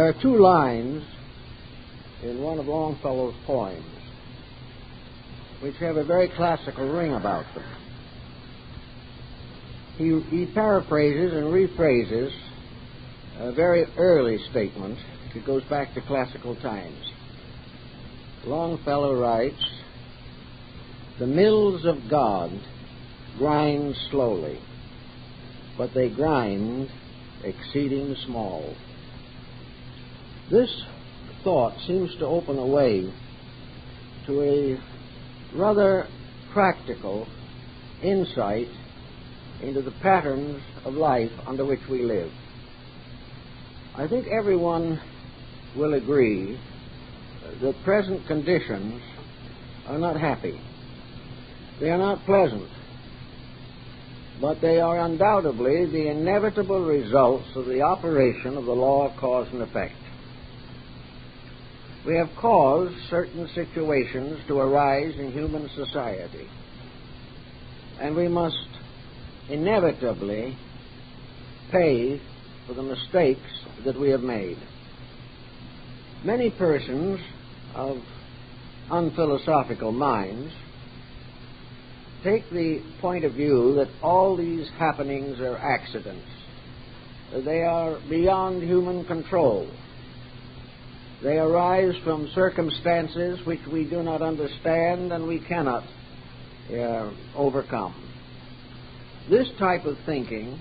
There are two lines in one of Longfellow's poems which have a very classical ring about them. He paraphrases and rephrases a very early statement. It goes back to classical times. Longfellow writes, "The mills of God grind slowly, but they grind exceeding small." This thought seems to open a way to a rather practical insight into the patterns of life under which we live. I think everyone will agree that present conditions are not happy. They are not pleasant, but they are undoubtedly the inevitable results of the operation of the law of cause and effect. We have caused certain situations to arise in human society, and we must inevitably pay for the mistakes that we have made. Many persons of unphilosophical minds take the point of view that all these happenings are accidents. They are beyond human control. They arise from circumstances which we do not understand and we cannot overcome. This type of thinking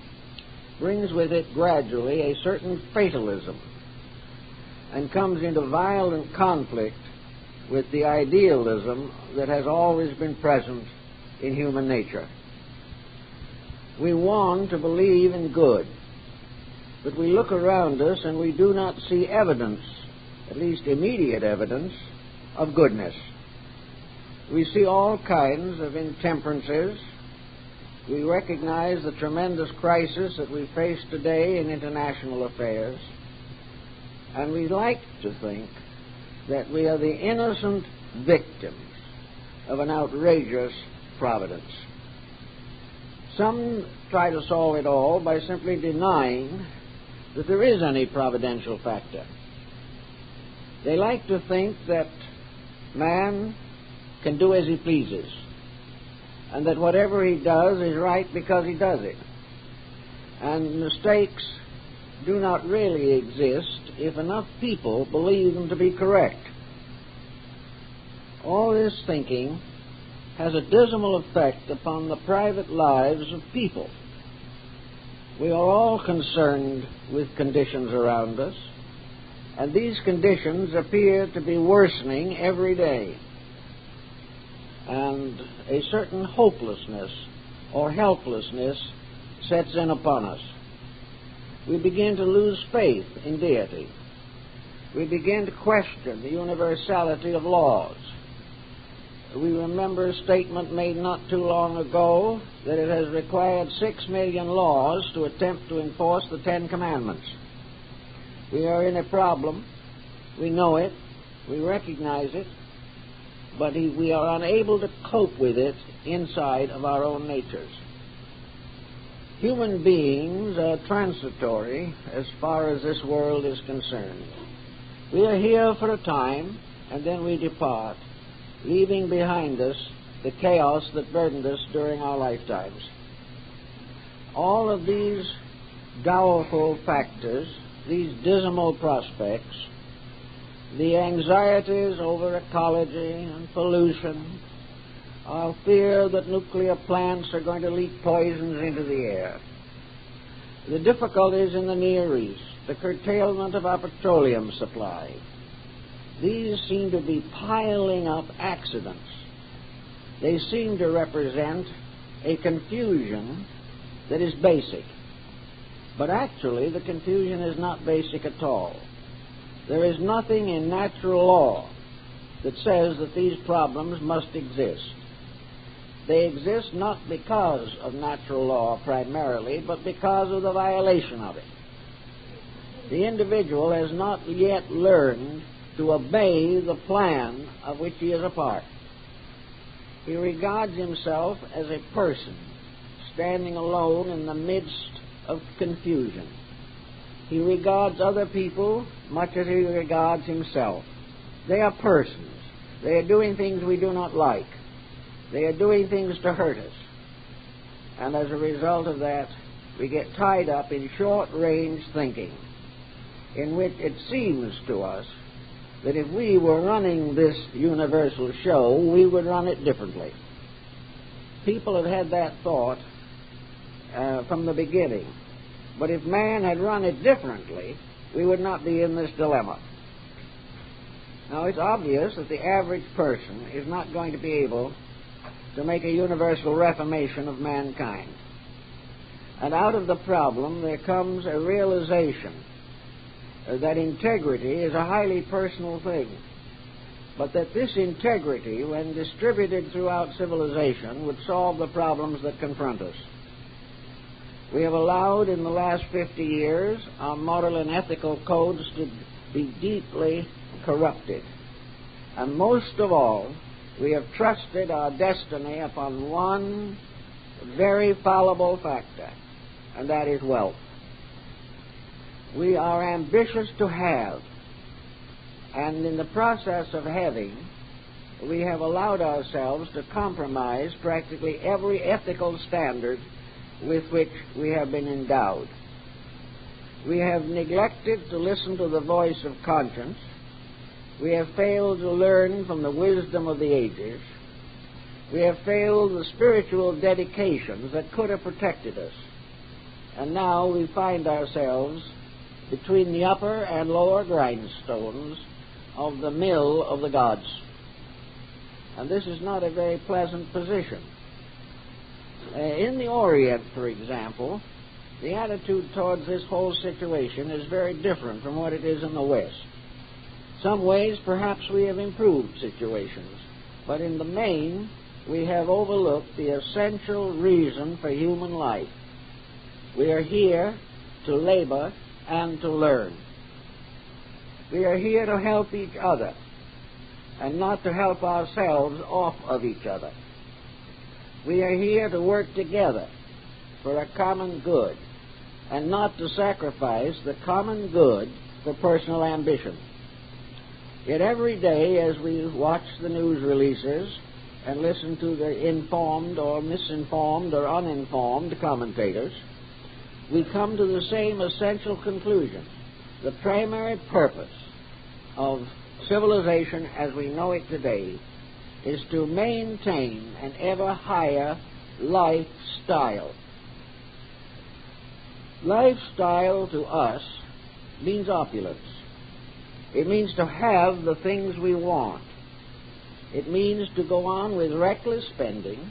brings with it gradually a certain fatalism and comes into violent conflict with the idealism that has always been present in human nature. We want to believe in good, but we look around us and we do not see evidence, at least immediate evidence, of goodness. We see all kinds of intemperances. We recognize the tremendous crisis that we face today in international affairs, and we like to think that we are the innocent victims of an outrageous providence. Some try to solve it all by simply denying that there is any providential factor. They like to think that man can do as he pleases, and that whatever he does is right because he does it. And mistakes do not really exist if enough people believe them to be correct. All this thinking has a dismal effect upon the private lives of people. We are all concerned with conditions around us, and these conditions appear to be worsening every day. And a certain hopelessness or helplessness sets in upon us. We begin to lose faith in deity. We begin to question the universality of laws. We remember a statement made not too long ago that it has required 6 million laws to attempt to enforce the 10 Commandments. We are in a problem. We know it. We recognize it. But we are unable to cope with it inside of our own natures. Human beings are transitory as far as this world is concerned. We are here for a time, and then we depart, leaving behind us the chaos that burdened us during our lifetimes. All of these doubtful factors, these dismal prospects, the anxieties over ecology and pollution, our fear that nuclear plants are going to leak poisons into the air, the difficulties in the Near East, the curtailment of our petroleum supply, these seem to be piling up accidents. They seem to represent a confusion that is basic. But actually, the confusion is not basic at all. There is nothing in natural law that says that these problems must exist. They exist not because of natural law primarily, but because of the violation of it. The individual has not yet learned to obey the plan of which he is a part. He regards himself as a person standing alone in the midst of confusion. He regards other people much as he regards himself. They are persons. They are doing things we do not like. They are doing things to hurt us. And as a result of that, we get tied up in short-range thinking, in which it seems to us that if we were running this universal show, we would run it differently. People have had that thought from the beginning. But if man had run it differently, we would not be in this dilemma. Now, it's obvious that the average person is not going to be able to make a universal reformation of mankind. And out of the problem there comes a realization that integrity is a highly personal thing, but that this integrity, when distributed throughout civilization, would solve the problems that confront us. We have allowed in the last 50 years our moral and ethical codes to be deeply corrupted. And most of all, we have trusted our destiny upon one very fallible factor, and that is wealth. We are ambitious to have, and in the process of having, we have allowed ourselves to compromise practically every ethical standard with which we have been endowed. We have neglected to listen to the voice of conscience. We have failed to learn from the wisdom of the ages. We have failed the spiritual dedications that could have protected us. And now we find ourselves between the upper and lower grindstones of the mill of the gods. And this is not a very pleasant position. In the Orient, for example, the attitude towards this whole situation is very different from what it is in the West. Some ways, perhaps we have improved situations, but in the main, we have overlooked the essential reason for human life. We are here to labor and to learn. We are here to help each other and not to help ourselves off of each other. We are here to work together for a common good and not to sacrifice the common good for personal ambition. Yet every day as we watch the news releases and listen to the informed or misinformed or uninformed commentators, we come to the same essential conclusion. The primary purpose of civilization as we know it today is to maintain an ever higher lifestyle. Lifestyle to us means opulence. It means to have the things we want. It means to go on with reckless spending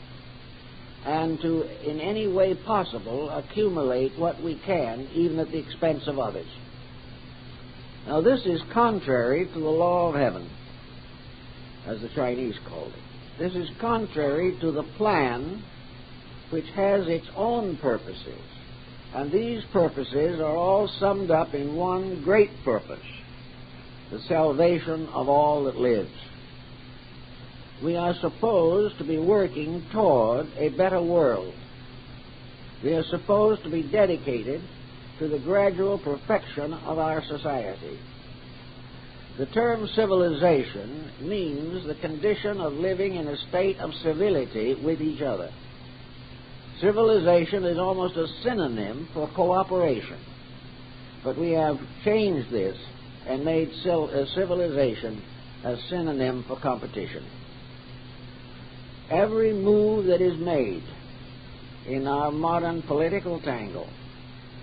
and to, in any way possible, accumulate what we can, even at the expense of others. Now, this is contrary to the law of heaven, as the Chinese called it. This is contrary to the plan which has its own purposes. And these purposes are all summed up in one great purpose: the salvation of all that lives. We are supposed to be working toward a better world. We are supposed to be dedicated to the gradual perfection of our society. The term civilization means the condition of living in a state of civility with each other. Civilization is almost a synonym for cooperation, but we have changed this and made civilization a synonym for competition. Every move that is made in our modern political tangle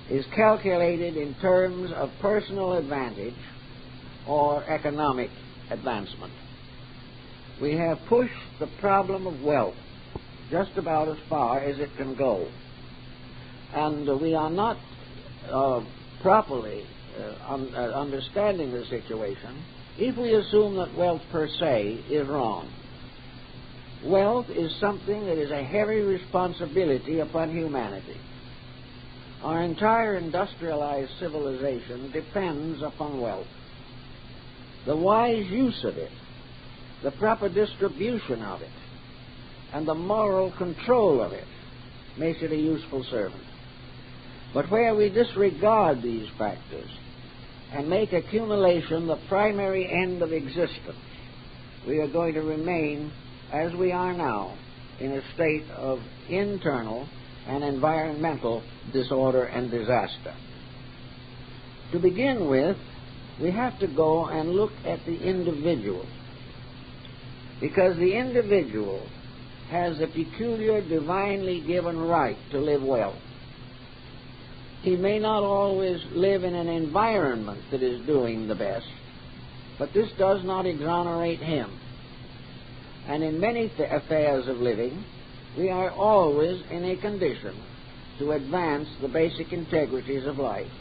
is calculated in terms of personal advantage or economic advancement. We have pushed the problem of wealth just about as far as it can go. And we are not properly understanding the situation if we assume that wealth per se is wrong. Wealth is something that is a heavy responsibility upon humanity. Our entire industrialized civilization depends upon wealth. The wise use of it, the proper distribution of it, and the moral control of it makes it a useful servant. But where we disregard these factors and make accumulation the primary end of existence, we are going to remain, as we are now, in a state of internal and environmental disorder and disaster. To begin with, we have to go and look at the individual, because the individual has a peculiar divinely given right to live well. He may not always live in an environment that is doing the best, but this does not exonerate him. And in many affairs of living, we are always in a condition to advance the basic integrities of life.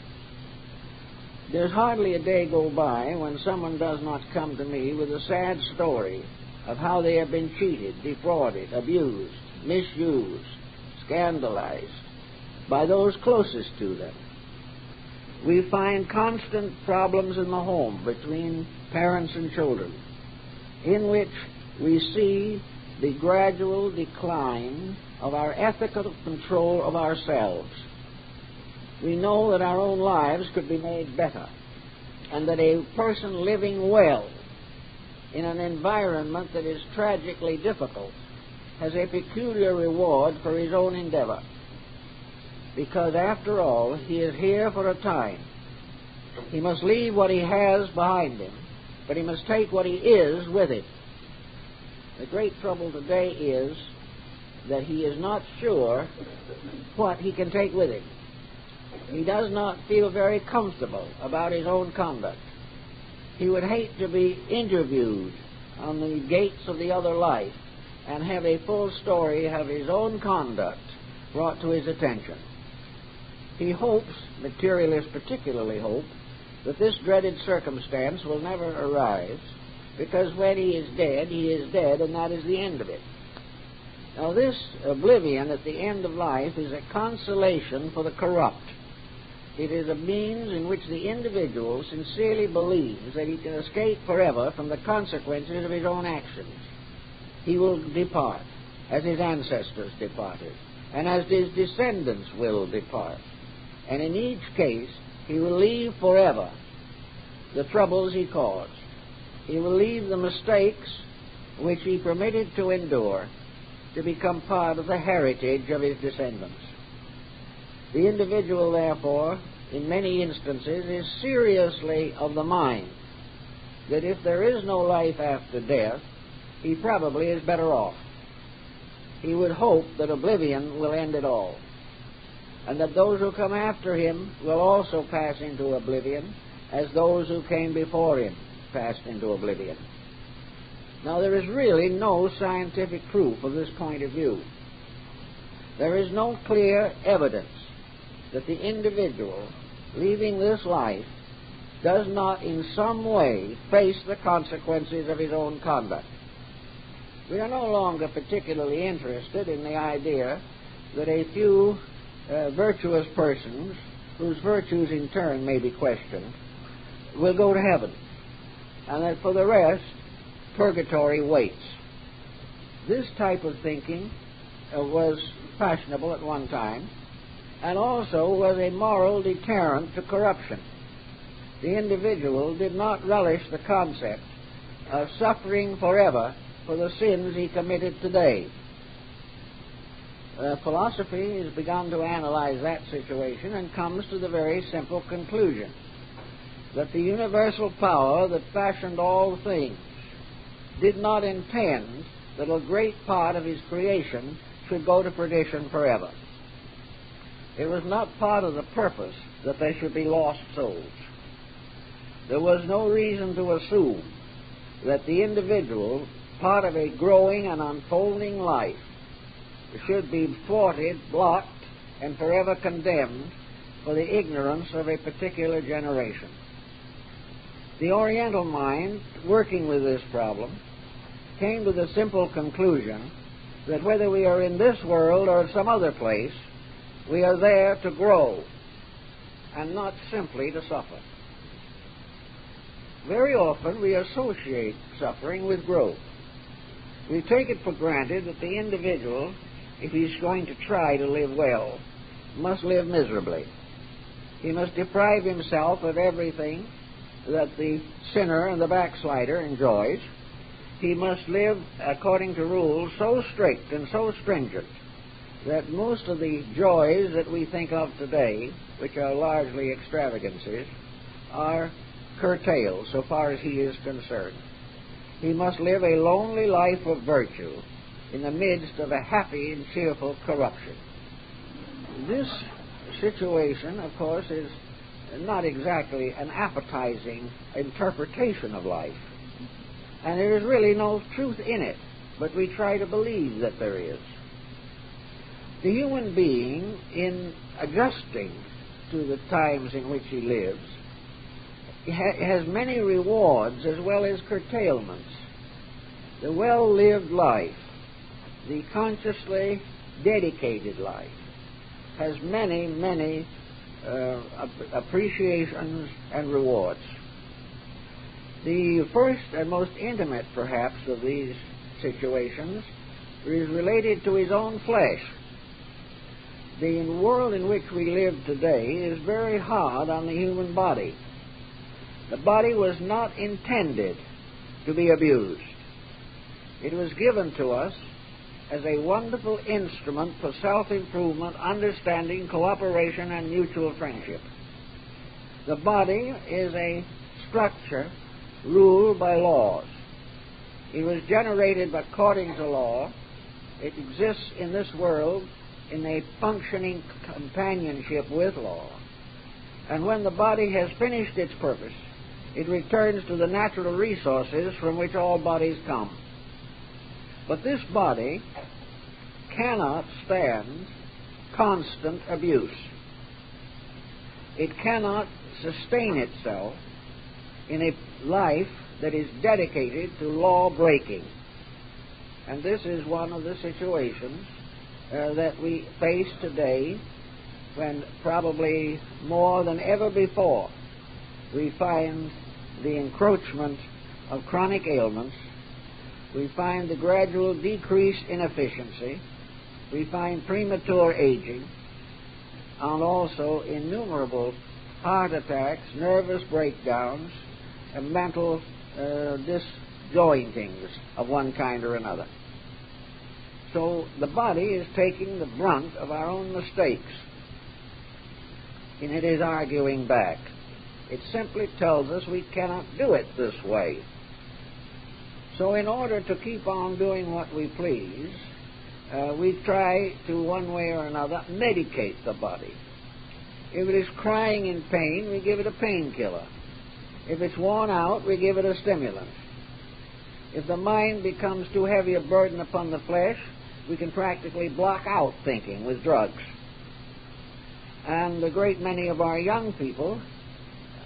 There's hardly a day go by when someone does not come to me with a sad story of how they have been cheated, defrauded, abused, misused, scandalized by those closest to them. We find constant problems in the home between parents and children, in which we see the gradual decline of our ethical control of ourselves. We know that our own lives could be made better, and that a person living well in an environment that is tragically difficult has a peculiar reward for his own endeavor. Because after all, he is here for a time. He must leave what he has behind him, but he must take what he is with him. The great trouble today is that he is not sure what he can take with him. He does not feel very comfortable about his own conduct. He would hate to be interviewed on the gates of the other life and have a full story of his own conduct brought to his attention. He hopes, materialists particularly hope, that this dreaded circumstance will never arise, because when he is dead, and that is the end of it. Now, this oblivion at the end of life is a consolation for the corrupt. It is a means in which the individual sincerely believes that he can escape forever from the consequences of his own actions. He will depart, as his ancestors departed, and as his descendants will depart. And in each case, he will leave forever the troubles he caused. He will leave the mistakes which he permitted to endure to become part of the heritage of his descendants. The individual, therefore, in many instances, is seriously of the mind that if there is no life after death, he probably is better off. He would hope that oblivion will end it all, and that those who come after him will also pass into oblivion, as those who came before him passed into oblivion. Now, there is really no scientific proof of this point of view. There is no clear evidence that the individual leaving this life does not in some way face the consequences of his own conduct. We are no longer particularly interested in the idea that a few virtuous persons, whose virtues in turn may be questioned, will go to heaven, and that for the rest, purgatory waits. This type of thinking was fashionable at one time, and also was a moral deterrent to corruption. The individual did not relish the concept of suffering forever for the sins he committed today. Philosophy has begun to analyze that situation and comes to the very simple conclusion that the universal power that fashioned all things did not intend that a great part of his creation should go to perdition forever. It was not part of the purpose that they should be lost souls. There was no reason to assume that the individual, part of a growing and unfolding life, should be thwarted, blocked, and forever condemned for the ignorance of a particular generation. The Oriental mind, working with this problem, came to the simple conclusion that whether we are in this world or some other place, we are there to grow and not simply to suffer. Very often we associate suffering with growth. We take it for granted that the individual, if he's going to try to live well, must live miserably. He must deprive himself of everything that the sinner and the backslider enjoys. He must live according to rules so strict and so stringent that most of the joys that we think of today, which are largely extravagances, are curtailed so far as he is concerned. He must live a lonely life of virtue in the midst of a happy and cheerful corruption. This situation, of course, is not exactly an appetizing interpretation of life, and there is really no truth in it, but we try to believe that there is. The human being, in adjusting to the times in which he lives, has many rewards as well as curtailments. The well-lived life, the consciously dedicated life, has many, many appreciations and rewards. The first and most intimate, perhaps, of these situations is related to his own flesh. The world in which we live today is very hard on the human body. The body was not intended to be abused. It was given to us as a wonderful instrument for self-improvement, understanding, cooperation, and mutual friendship. The body is a structure ruled by laws. It was generated according to law. It exists in this world in a functioning companionship with law. And when the body has finished its purpose, it returns to the natural resources from which all bodies come. But this body cannot stand constant abuse. It cannot sustain itself in a life that is dedicated to law-breaking. And this is one of the situations that we face today, when probably more than ever before we find the encroachment of chronic ailments, we find the gradual decrease in efficiency, we find premature aging, and also innumerable heart attacks, nervous breakdowns, and mental disjointings of one kind or another. So the body is taking the brunt of our own mistakes, and it is arguing back. It simply tells us we cannot do it this way. So in order to keep on doing what we please, we try to, one way or another, medicate the body. If it is crying in pain, we give it a painkiller. If it's worn out, we give it a stimulant. If the mind becomes too heavy a burden upon the flesh, we can practically block out thinking with drugs. And a great many of our young people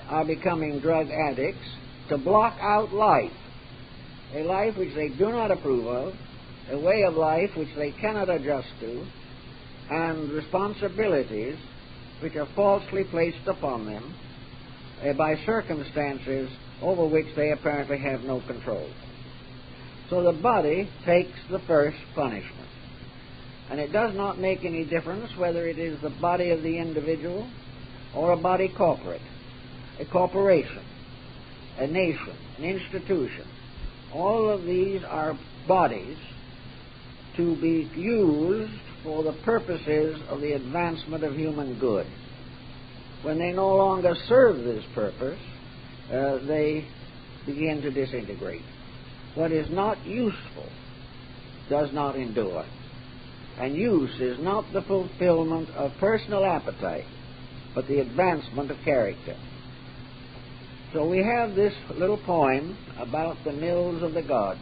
are becoming drug addicts to block out life, a life which they do not approve of, a way of life which they cannot adjust to, and responsibilities which are falsely placed upon them by circumstances over which they apparently have no control. So the body takes the first punishment. And it does not make any difference whether it is the body of the individual or a body corporate, a corporation, a nation, an institution. All of these are bodies to be used for the purposes of the advancement of human good. When they no longer serve this purpose, they begin to disintegrate. What is not useful does not endure. And use is not the fulfillment of personal appetite, but the advancement of character. So we have this little poem about the mills of the gods,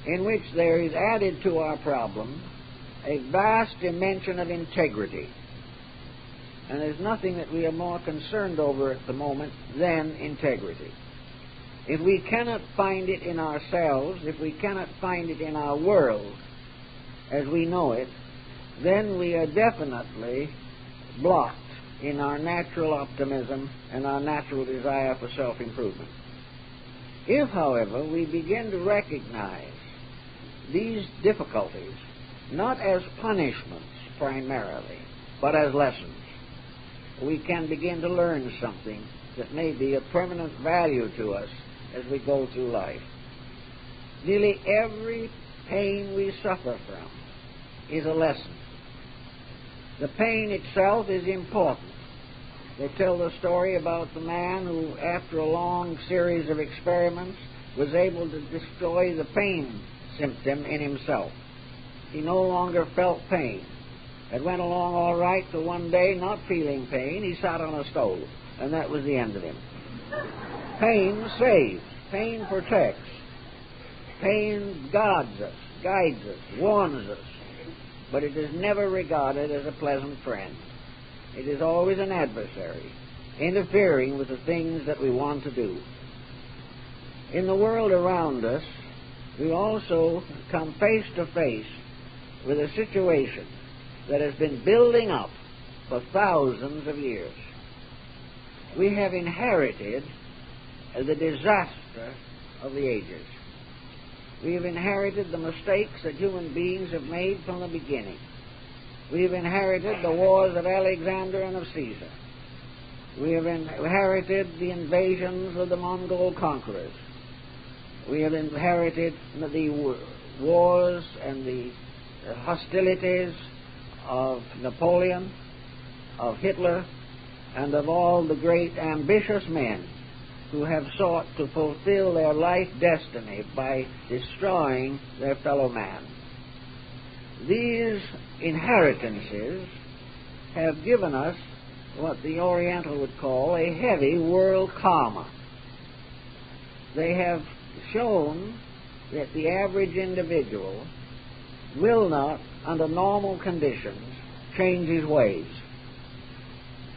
in which there is added to our problem a vast dimension of integrity. And there's nothing that we are more concerned over at the moment than integrity. If we cannot find it in ourselves, if we cannot find it in our world as we know it, then we are definitely blocked in our natural optimism and our natural desire for self-improvement. If, however, we begin to recognize these difficulties not as punishments primarily, but as lessons, we can begin to learn something that may be of permanent value to us as we go through life. Nearly every pain we suffer from is a lesson. The pain itself is important. They tell the story about the man who, after a long series of experiments, was able to destroy the pain symptom in himself. He no longer felt pain. It went along all right till one day, not feeling pain, he sat on a stove, and that was the end of him. Pain saves. Pain protects. Pain guides us, warns us, but it is never regarded as a pleasant friend. It is always an adversary, interfering with the things that we want to do. In the world around us, we also come face to face with a situation that has been building up for thousands of years. We have inherited the disaster of the ages. We have inherited the mistakes that human beings have made from the beginning. We have inherited the wars of Alexander and of Caesar. We have inherited the invasions of the Mongol conquerors. We have inherited the wars and the hostilities of Napoleon, of Hitler, and of all the great ambitious men who have sought to fulfill their life destiny by destroying their fellow man. These inheritances have given us what the Oriental would call a heavy world karma. They have shown that the average individual will not, under normal conditions, change his ways.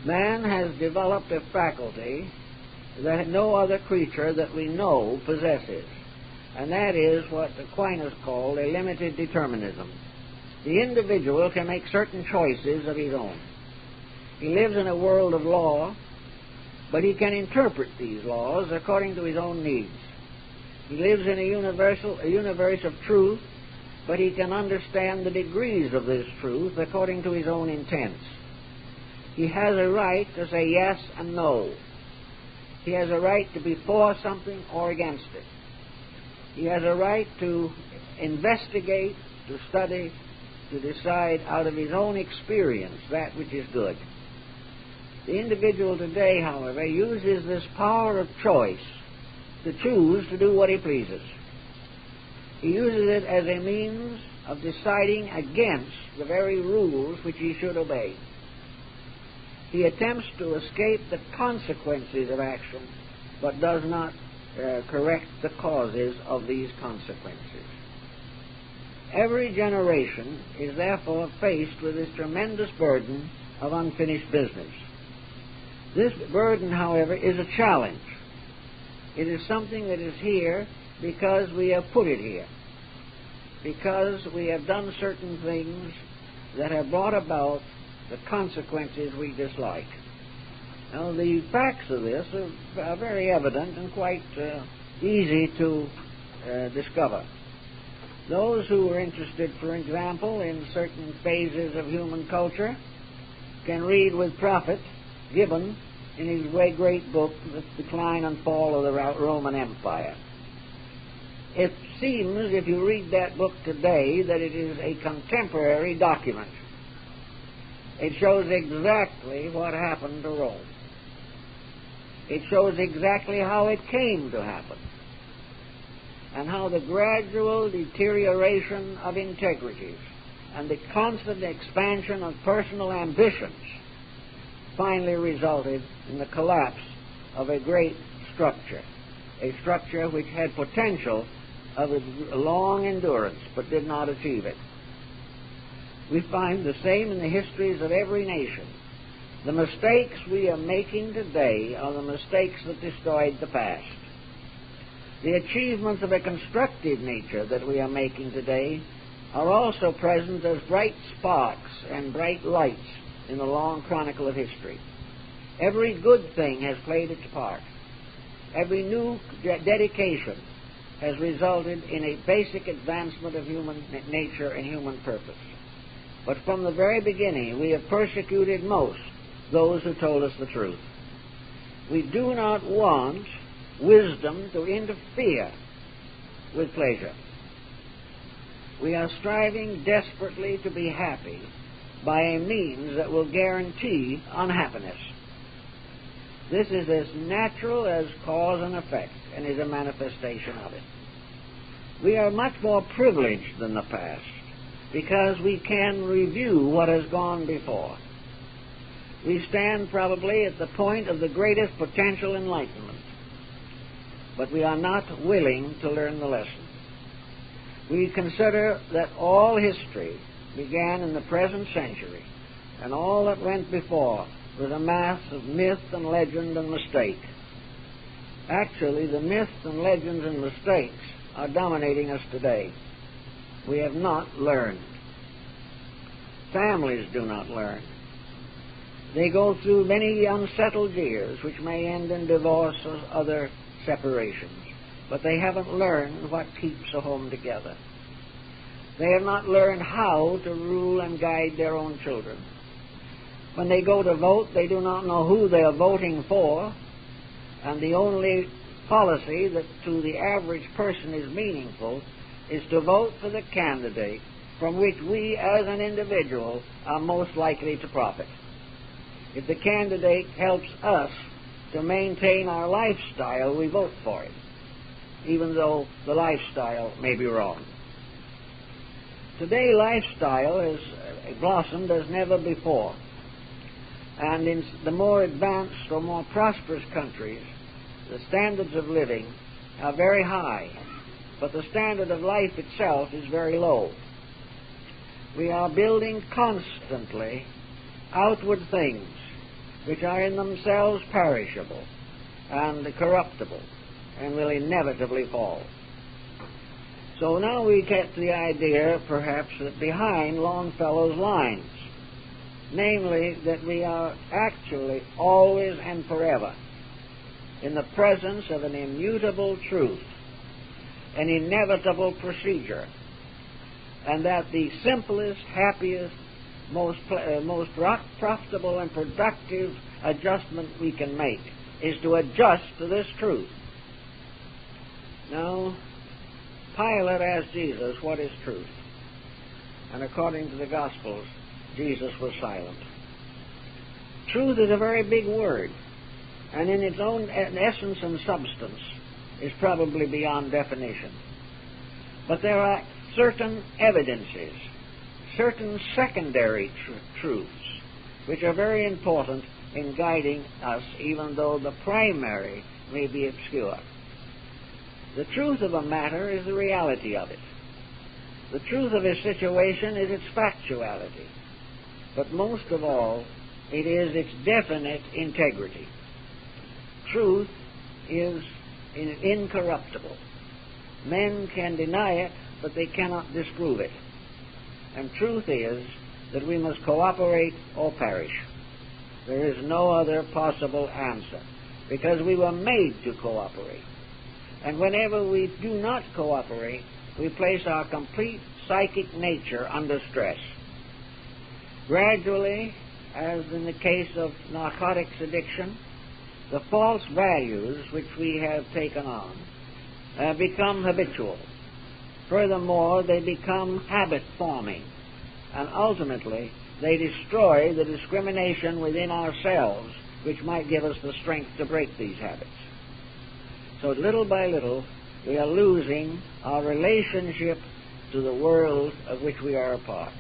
Man has developed a faculty that no other creature that we know possesses, and that is what Aquinas called a limited determinism. The individual can make certain choices of his own. He lives in a world of law, but he can interpret these laws according to his own needs. He lives in a universe of truth, but he can understand the degrees of this truth according to his own intents. He has a right to say yes and no. He has a right to be for something or against it. He has a right to investigate, to study, to decide out of his own experience that which is good. The individual today, however, uses this power of choice to choose to do what he pleases. He uses it as a means of deciding against the very rules which he should obey. He attempts to escape the consequences of action, but does not correct the causes of these consequences. Every generation is therefore faced with this tremendous burden of unfinished business. This burden, however, is a challenge. It is something that is here because we have put it here, because we have done certain things that have brought about the consequences we dislike. Now, the facts of this are very evident and quite easy to discover. Those who are interested, for example, in certain phases of human culture can read with profit Gibbon in his great book, The Decline and Fall of the Roman Empire. It seems, if you read that book today, that it is a contemporary document. It shows exactly what happened to Rome. It shows exactly how it came to happen, and how the gradual deterioration of integrities and the constant expansion of personal ambitions finally resulted in the collapse of a great structure, a structure which had potential of a long endurance but did not achieve it. We find the same in the histories of every nation. The mistakes we are making today are the mistakes that destroyed the past. The achievements of a constructive nature that we are making today are also present as bright sparks and bright lights in the long chronicle of history. Every good thing has played its part. Every new dedication has resulted in a basic advancement of human nature and human purpose. But from the very beginning, we have persecuted most those who told us the truth. We do not want wisdom to interfere with pleasure. We are striving desperately to be happy by a means that will guarantee unhappiness. This is as natural as cause and effect, and is a manifestation of it. We are much more privileged than the past because we can review what has gone before. We stand probably at the point of the greatest potential enlightenment, but we are not willing to learn the lesson. We consider that all history began in the present century, and all that went before was a mass of myth and legend and mistake. Actually, the myths and legends and mistakes are dominating us today. We have not learned. Families do not learn. They go through many unsettled years, which may end in divorce or other separations, but they haven't learned what keeps a home together. They have not learned how to rule and guide their own children. When they go to vote, they do not know who they are voting for, and the only policy that to the average person is meaningful is to vote for the candidate from which we as an individual are most likely to profit. If the candidate helps us to maintain our lifestyle, we vote for it, even though the lifestyle may be wrong. Today, lifestyle has blossomed as never before. And in the more advanced or more prosperous countries, the standards of living are very high, but the standard of life itself is very low. We are building constantly outward things which are in themselves perishable and corruptible and will inevitably fall. So now we get the idea, perhaps, that behind Longfellow's lines, namely that we are actually always and forever in the presence of an immutable truth, an inevitable procedure, and that the simplest, happiest, most profitable and productive adjustment we can make is to adjust to this truth. Now, Pilate asked Jesus, "What is truth?" And according to the Gospels, Jesus was silent. Truth is a very big word, and in its own essence and substance is probably beyond definition. But there are certain evidences, certain secondary truths, which are very important in guiding us, even though the primary may be obscure. The truth of a matter is the reality of it. The truth of a situation is its factuality. But most of all, it is its definite integrity. Truth is incorruptible. Men can deny it, but they cannot disprove it. And truth is that we must cooperate or perish. There is no other possible answer, because we were made to cooperate. And whenever we do not cooperate, we place our complete psychic nature under stress. Gradually, as in the case of narcotics addiction, the false values which we have taken on become habitual. Furthermore, they become habit-forming, and ultimately they destroy the discrimination within ourselves which might give us the strength to break these habits. So little by little, we are losing our relationship to the world of which we are a part.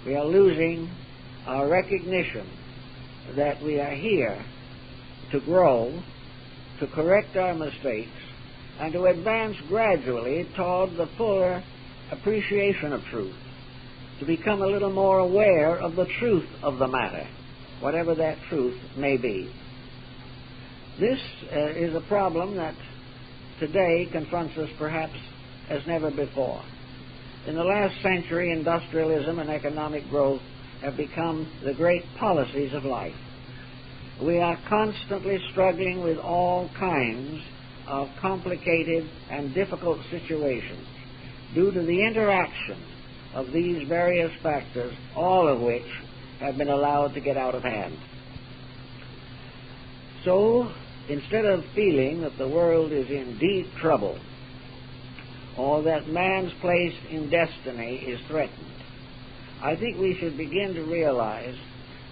We are losing our recognition that we are here to grow, to correct our mistakes, and to advance gradually toward the fuller appreciation of truth, to become a little more aware of the truth of the matter, whatever that truth may be. This is a problem that today confronts us perhaps as never before. In the last century, industrialism and economic growth have become the great policies of life. We are constantly struggling with all kinds of complicated and difficult situations due to the interaction of these various factors, all of which have been allowed to get out of hand. So, instead of feeling that the world is in deep trouble, or that man's place in destiny is threatened, I think we should begin to realize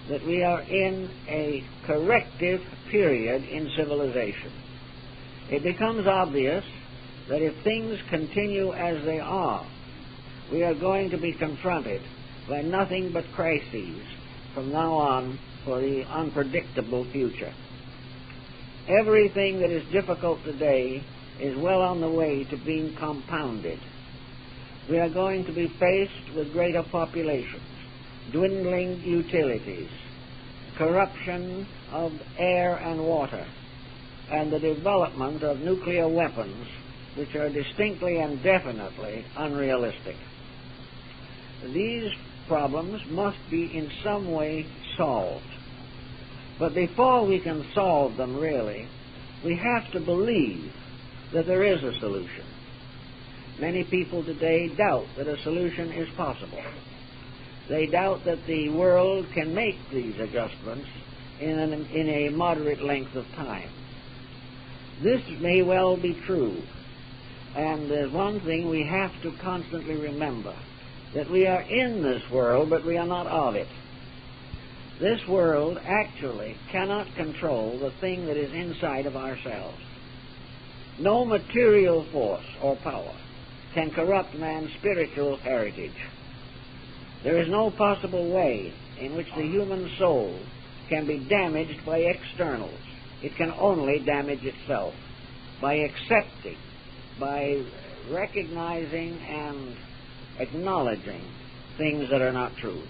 that we are in a corrective period in civilization. It becomes obvious that if things continue as they are, we are going to be confronted by nothing but crises from now on for the unpredictable future. Everything that is difficult today is well on the way to being compounded. We are going to be faced with greater populations, dwindling utilities, corruption of air and water, and the development of nuclear weapons which are distinctly and definitely unrealistic. These problems must be in some way solved. But before we can solve them really, we have to believe that there is a solution. Many people today doubt that a solution is possible. They doubt that the world can make these adjustments in a moderate length of time. This may well be true, and there's one thing we have to constantly remember, that we are in this world, but we are not of it. This world actually cannot control the thing that is inside of ourselves. No material force or power can corrupt man's spiritual heritage. There is no possible way in which the human soul can be damaged by externals. It can only damage itself by accepting, by recognizing and acknowledging things that are not true.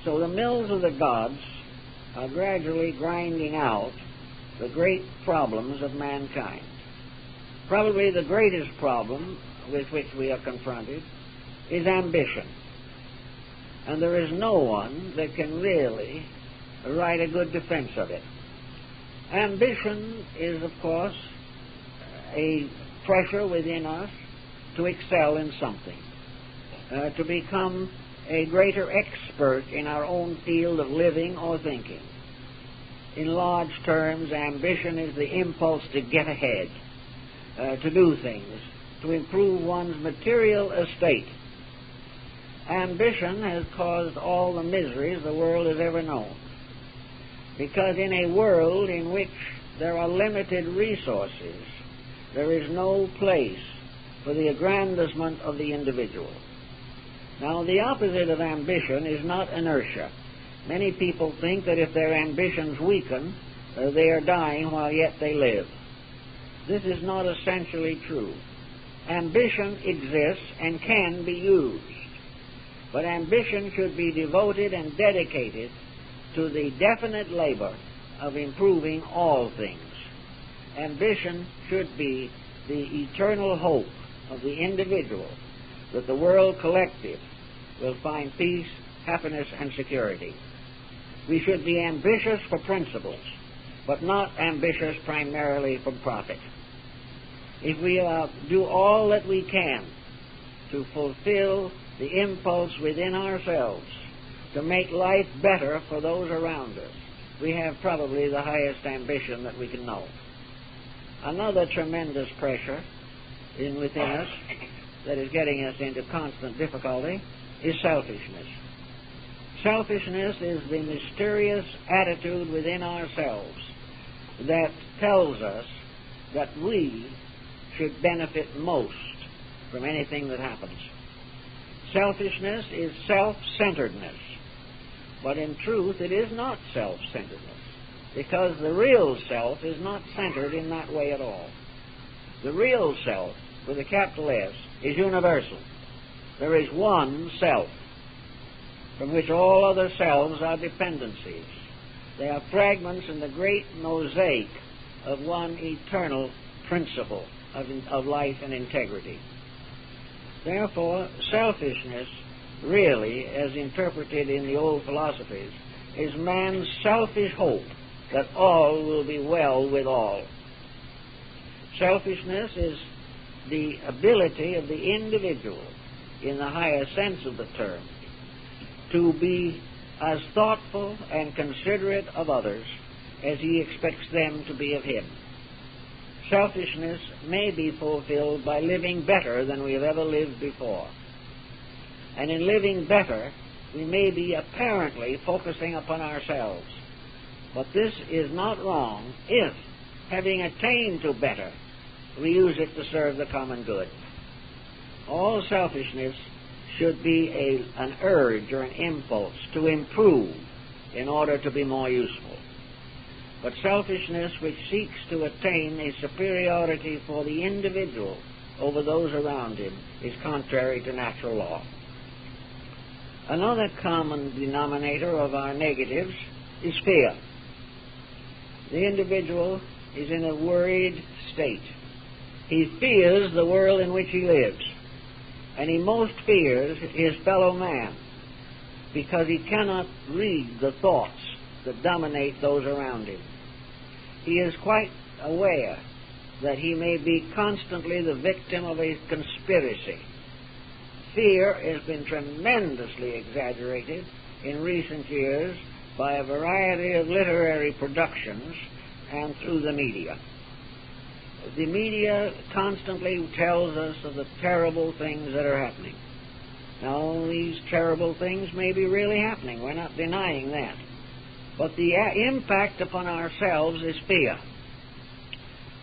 So the mills of the gods are gradually grinding out the great problems of mankind. Probably the greatest problem with which we are confronted is ambition. And there is no one that can really write a good defense of it. Ambition is, of course, a pressure within us to excel in something, to become a greater expert in our own field of living or thinking. In large terms, ambition is the impulse to get ahead, to do things, to improve one's material estate. Ambition has caused all the miseries the world has ever known, because in a world in which there are limited resources, there is no place for the aggrandizement of the individual. Now, the opposite of ambition is not inertia. Many people think that if their ambitions weaken, they are dying while yet they live. This is not essentially true. Ambition exists and can be used, but ambition should be devoted and dedicated to the definite labor of improving all things. Ambition should be the eternal hope of the individual that the world collective will find peace, happiness, and security. We should be ambitious for principles, but not ambitious primarily for profit. If we do all that we can to fulfill the impulse within ourselves to make life better for those around us, we have probably the highest ambition that we can know. Another tremendous pressure within us that is getting us into constant difficulty is selfishness. Selfishness is the mysterious attitude within ourselves that tells us that we should benefit most from anything that happens. Selfishness is self-centeredness, but in truth it is not self-centeredness, because the real self is not centered in that way at all. The real self, with a capital S, is universal. There is one self, from which all other selves are dependencies. They are fragments in the great mosaic of one eternal principle of life and integrity. Therefore, selfishness, really, as interpreted in the old philosophies, is man's selfish hope that all will be well with all. Selfishness is the ability of the individual, in the higher sense of the term, to be as thoughtful and considerate of others as he expects them to be of him. Selfishness may be fulfilled by living better than we have ever lived before. And in living better, we may be apparently focusing upon ourselves. But this is not wrong if, having attained to better, we use it to serve the common good. All selfishness should be an urge or an impulse to improve in order to be more useful. But selfishness which seeks to attain a superiority for the individual over those around him is contrary to natural law. Another common denominator of our negatives is fear. The individual is in a worried state. He fears the world in which he lives, and he most fears his fellow man because he cannot read the thoughts that dominate those around him. He is quite aware that he may be constantly the victim of a conspiracy. Fear has been tremendously exaggerated in recent years by a variety of literary productions and through the media. The media constantly tells us of the terrible things that are happening. Now, these terrible things may be really happening. We're not denying that. But the impact upon ourselves is fear.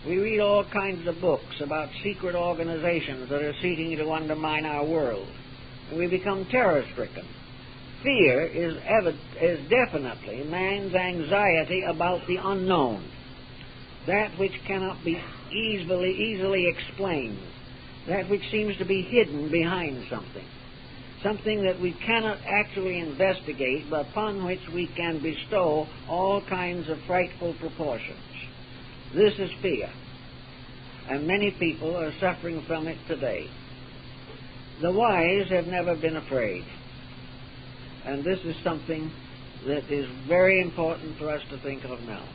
We read all kinds of books about secret organizations that are seeking to undermine our world, and we become terror-stricken. Fear is definitely man's anxiety about the unknown, that which cannot be easily explained, that which seems to be hidden behind something that we cannot actually investigate, but upon which we can bestow all kinds of frightful proportions. This is fear, and many people are suffering from it today. The wise have never been afraid, and this is something that is very important for us to think of now.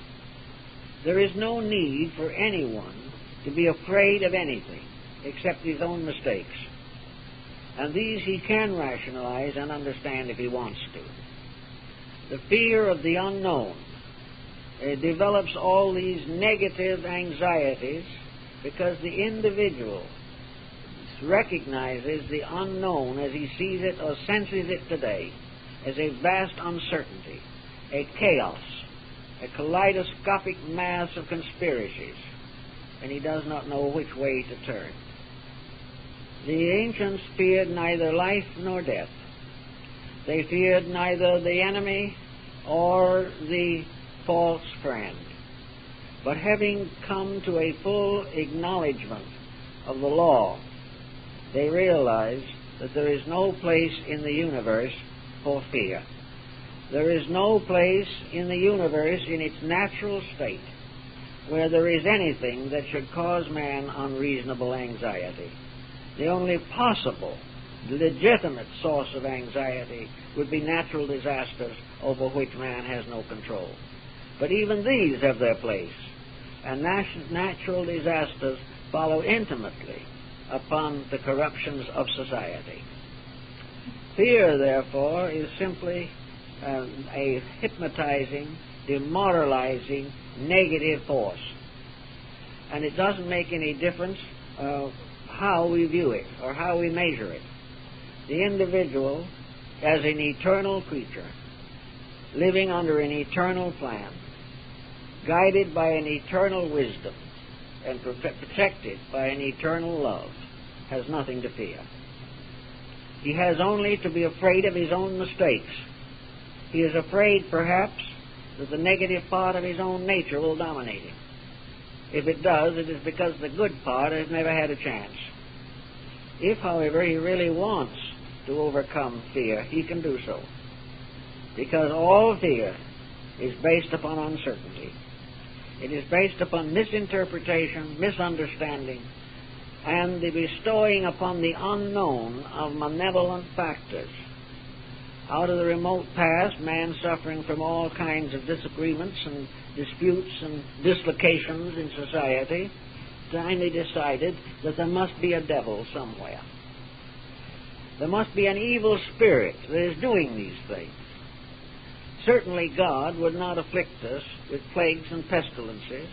There is no need for anyone to be afraid of anything except his own mistakes, and these he can rationalize and understand if he wants to. The fear of the unknown develops all these negative anxieties because the individual recognizes the unknown as he sees it or senses it today as a vast uncertainty, a chaos, a kaleidoscopic mass of conspiracies, and he does not know which way to turn. The ancients feared neither life nor death. They feared neither the enemy or the false friend. But having come to a full acknowledgement of the law, they realized that there is no place in the universe for fear. There is no place in the universe in its natural state where there is anything that should cause man unreasonable anxiety. The only possible, legitimate source of anxiety would be natural disasters over which man has no control. But even these have their place, and natural disasters follow intimately upon the corruptions of society. Fear, therefore, is simply a hypnotizing, demoralizing, negative force. And it doesn't make any difference how we view it or how we measure it. The individual, as an eternal creature, living under an eternal plan, guided by an eternal wisdom, and protected by an eternal love, has nothing to fear. He has only to be afraid of his own mistakes. He is afraid, perhaps, that the negative part of his own nature will dominate him. If it does, it is because the good part has never had a chance. If, however, he really wants to overcome fear, he can do so, because all fear is based upon uncertainty. It is based upon misinterpretation, misunderstanding, and the bestowing upon the unknown of malevolent factors. Out of the remote past, man suffering from all kinds of disagreements and disputes and dislocations in society finally decided that there must be a devil somewhere. There must be an evil spirit that is doing these things. certainly God would not afflict us with plagues and pestilences.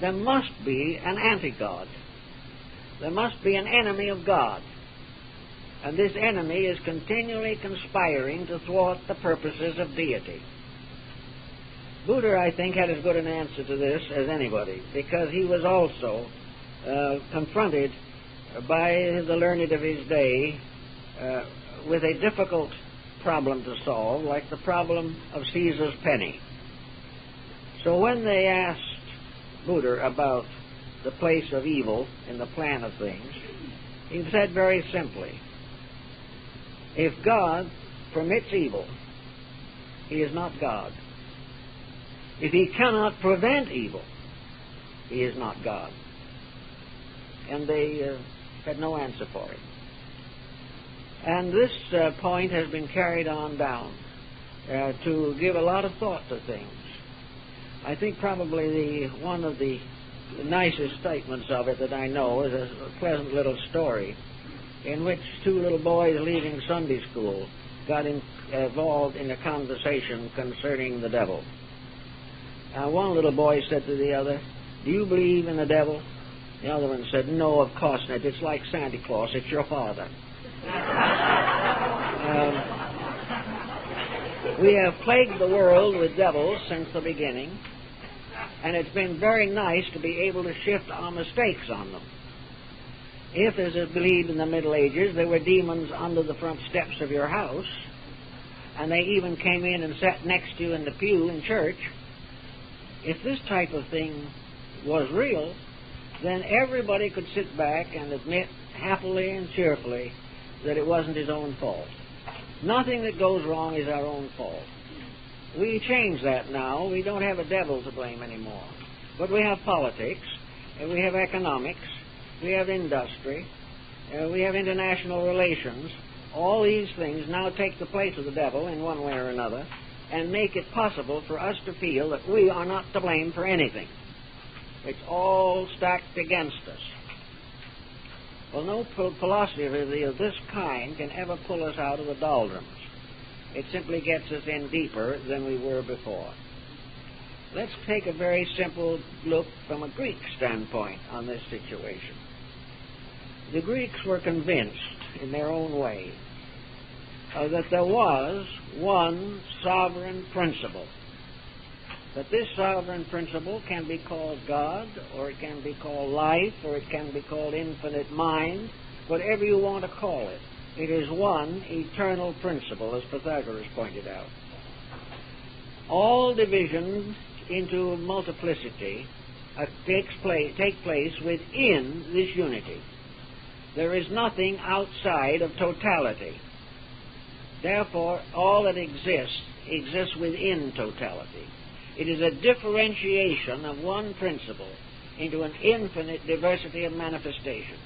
There must be an anti-God. There must be an enemy of God. And this enemy is continually conspiring to thwart the purposes of deity. Buddha, I think, had as good an answer to this as anybody, because he was also confronted by the learned of his day with a difficult problem to solve, like the problem of Caesar's penny. So when they asked Buddha about the place of evil in the plan of things, he said very simply, if God permits evil, he is not God. If he cannot prevent evil, he is not God. And they had no answer for him. And this point has been carried on down to give a lot of thought to things. I think probably one of the nicest statements of it that I know is a pleasant little story in which two little boys leaving Sunday school got involved in a conversation concerning the devil. One little boy said to the other, "Do you believe in the devil?" The other one said, "No, of course not. It's like Santa Claus. It's your father." We have plagued the world with devils since the beginning, and it's been very nice to be able to shift our mistakes on them. If, as is believed in the Middle Ages, there were demons under the front steps of your house, and they even came in and sat next to you in the pew in church, if this type of thing was real, then everybody could sit back and admit happily and cheerfully that it wasn't his own fault. Nothing that goes wrong is our own fault. We change that now. We don't have a devil to blame anymore. But we have politics, and we have economics, we have industry, we have international relations. All these things now take the place of the devil in one way or another and make it possible for us to feel that we are not to blame for anything. It's all stacked against us. Well, no philosophy of this kind can ever pull us out of the doldrums. It simply gets us in deeper than we were before. Let's take a very simple look from a Greek standpoint on this situation. The Greeks were convinced, in their own way, that there was one sovereign principle. That this sovereign principle can be called God, or it can be called life, or it can be called infinite mind, whatever you want to call it. It is one eternal principle, as Pythagoras pointed out. All divisions into multiplicity take place within this unity. There is nothing outside of totality. Therefore, all that exists within totality. It is a differentiation of one principle into an infinite diversity of manifestations.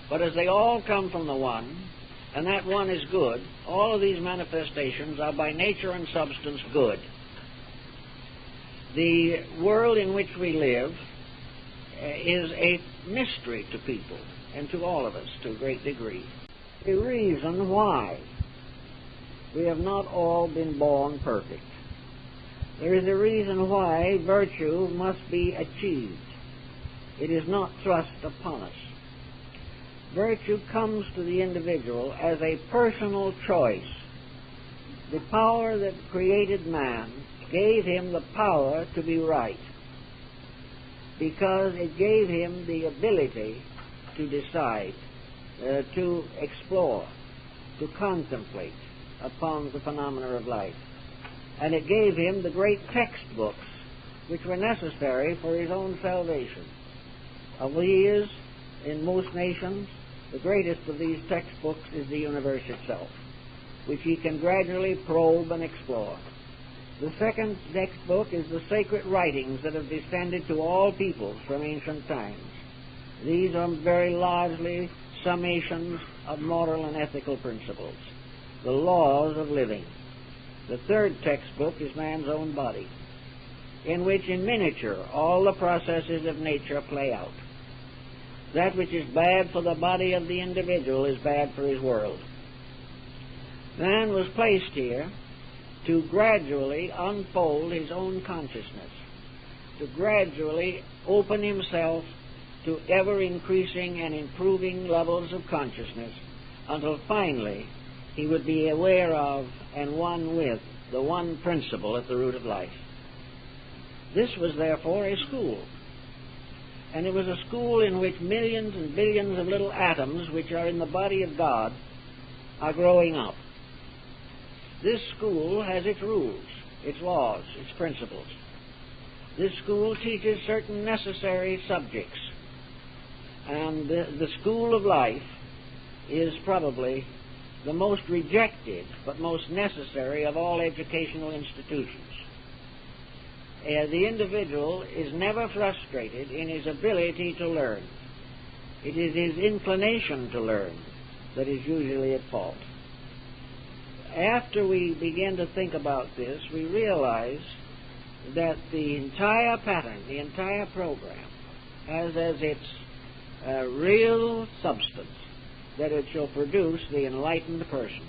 But as they all come from the one, and that one is good, all of these manifestations are by nature and substance good. The world in which we live is a mystery to people, and to all of us to a great degree. The reason why we have not all been born perfect. There is a reason why virtue must be achieved. It is not thrust upon us. Virtue comes to the individual as a personal choice. The power that created man gave him the power to be right, because it gave him the ability to decide, to explore, to contemplate upon the phenomena of life. And it gave him the great textbooks which were necessary for his own salvation. Of these, in most nations, the greatest of these textbooks is the universe itself, which he can gradually probe and explore. The second textbook is the sacred writings that have descended to all peoples from ancient times. These are very largely summations of moral and ethical principles, the laws of living. The third textbook is man's own body, in which in miniature all the processes of nature play out. That which is bad for the body of the individual is bad for his world. Man was placed here to gradually unfold his own consciousness, to gradually open himself to ever-increasing and improving levels of consciousness until finally he would be aware of and one with the one principle at the root of life. This was therefore a school, and it was a school in which millions and billions of little atoms which are in the body of God are growing up. This school has its rules, its laws, its principles. This school teaches certain necessary subjects, and the school of life is probably the most rejected but most necessary of all educational institutions. The individual is never frustrated in his ability to learn. It is his inclination to learn that is usually at fault. After we begin to think about this, we realize that the entire pattern, the entire program, has as its real substance that it shall produce the enlightened person.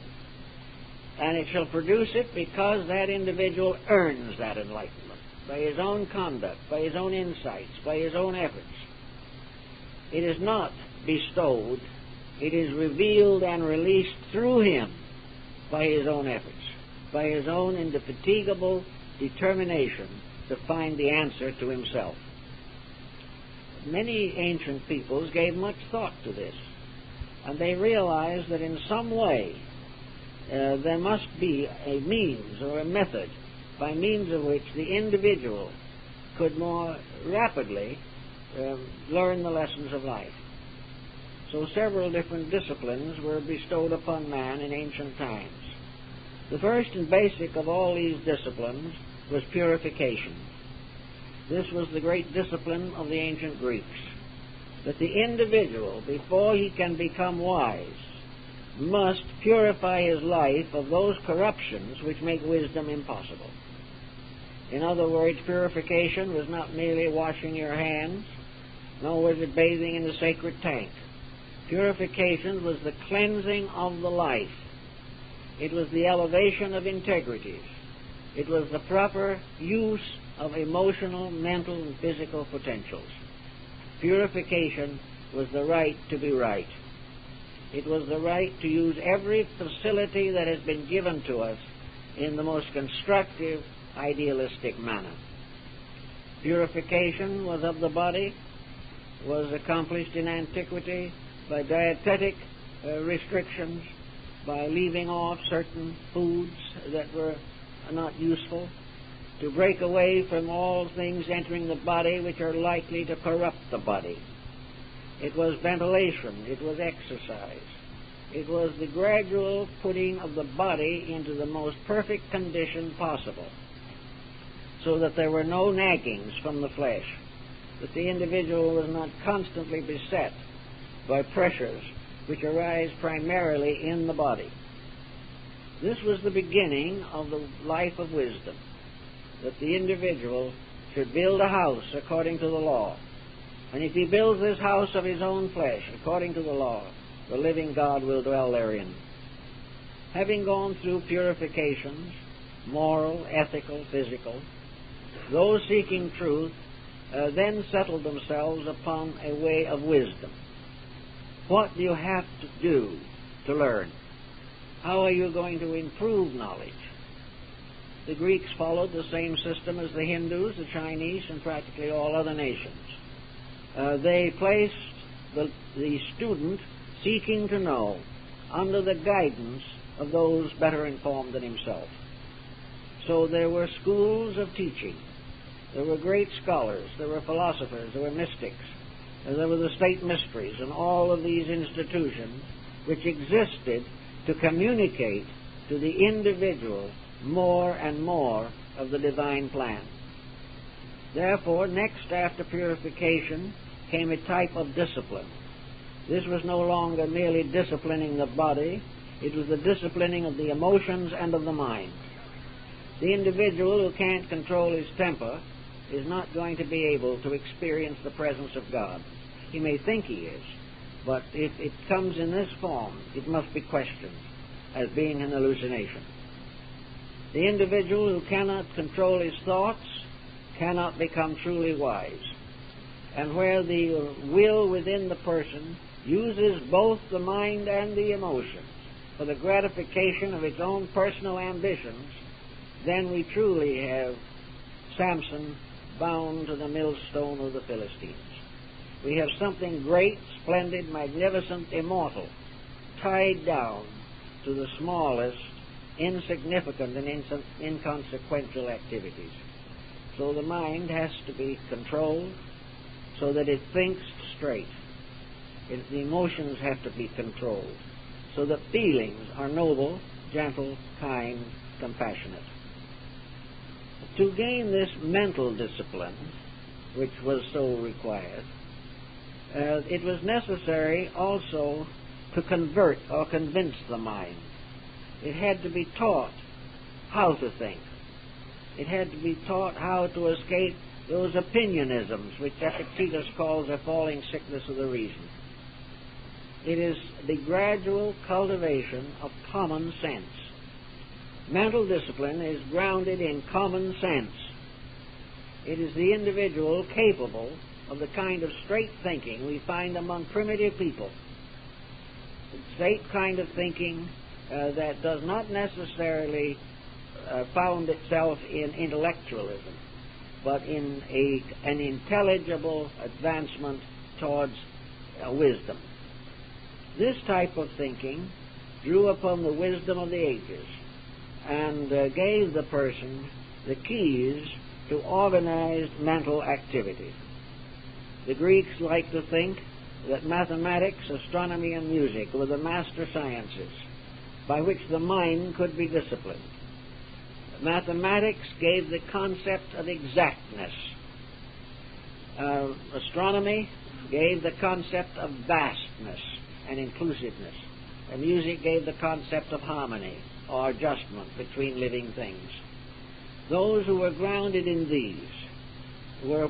And it shall produce it because that individual earns that enlightenment by his own conduct, by his own insights, by his own efforts. It is not bestowed, it is revealed and released through him by his own efforts, by his own indefatigable determination to find the answer to himself. Many ancient peoples gave much thought to this, and they realized that in some way there must be a means or a method by means of which the individual could more rapidly learn the lessons of life. So several different disciplines were bestowed upon man in ancient times. The first and basic of all these disciplines was purification. This was the great discipline of the ancient Greeks, that the individual, before he can become wise, must purify his life of those corruptions which make wisdom impossible. In other words, purification was not merely washing your hands, nor was it bathing in the sacred tank. Purification was the cleansing of the life. It was the elevation of integrities. It was the proper use of emotional, mental, and physical potentials. Purification was the right to be right. It was the right to use every facility that has been given to us in the most constructive, idealistic manner. Purification was of the body, was accomplished in antiquity by dietetic restrictions, by leaving off certain foods that were not useful, to break away from all things entering the body which are likely to corrupt the body. It was ventilation, it was exercise, it was the gradual putting of the body into the most perfect condition possible, so that there were no naggings from the flesh, that the individual was not constantly beset by pressures which arise primarily in the body. This was the beginning of the life of wisdom, that the individual should build a house according to the law. And if he builds this house of his own flesh according to the law, the living God will dwell therein. Having gone through purifications, moral, ethical, physical, those seeking truth then settled themselves upon a way of wisdom. What do you have to do to learn? How are you going to improve knowledge? The Greeks followed the same system as the Hindus, the Chinese, and practically all other nations. They placed the student seeking to know under the guidance of those better informed than himself. So there were schools of teaching. There were great scholars. There were philosophers. There were mystics. There were the state mysteries, and all of these institutions which existed to communicate to the individual more and more of the divine plan. Therefore, next after purification came a type of discipline. This was no longer merely disciplining the body, it was the disciplining of the emotions and of the mind. The individual who can't control his temper is not going to be able to experience the presence of God. He may think he is, but if it comes in this form, it must be questioned as being an hallucination. The individual who cannot control his thoughts cannot become truly wise. And where the will within the person uses both the mind and the emotions for the gratification of its own personal ambitions, then we truly have Samson bound to the millstone of the Philistines. We have something great, splendid, magnificent, immortal, tied down to the smallest, insignificant, and inconsequential activities. So the mind has to be controlled so that it thinks straight. The emotions have to be controlled so that feelings are noble, gentle, kind, compassionate. To gain this mental discipline, which was so required, it was necessary also to convert or convince the mind. It had to be taught how to think. It had to be taught how to escape those opinionisms which Epictetus calls a falling sickness of the reason. It is the gradual cultivation of common sense. Mental discipline is grounded in common sense. It is the individual capable of the kind of straight thinking we find among primitive people. The straight kind of thinking that does not necessarily found itself in intellectualism, but in an intelligible advancement towards wisdom. This type of thinking drew upon the wisdom of the ages and gave the person the keys to organized mental activity. The Greeks liked to think that mathematics, astronomy, and music were the master sciences by which the mind could be disciplined. Mathematics gave the concept of exactness. Astronomy gave the concept of vastness and inclusiveness. And music gave the concept of harmony or adjustment between living things. Those who were grounded in these were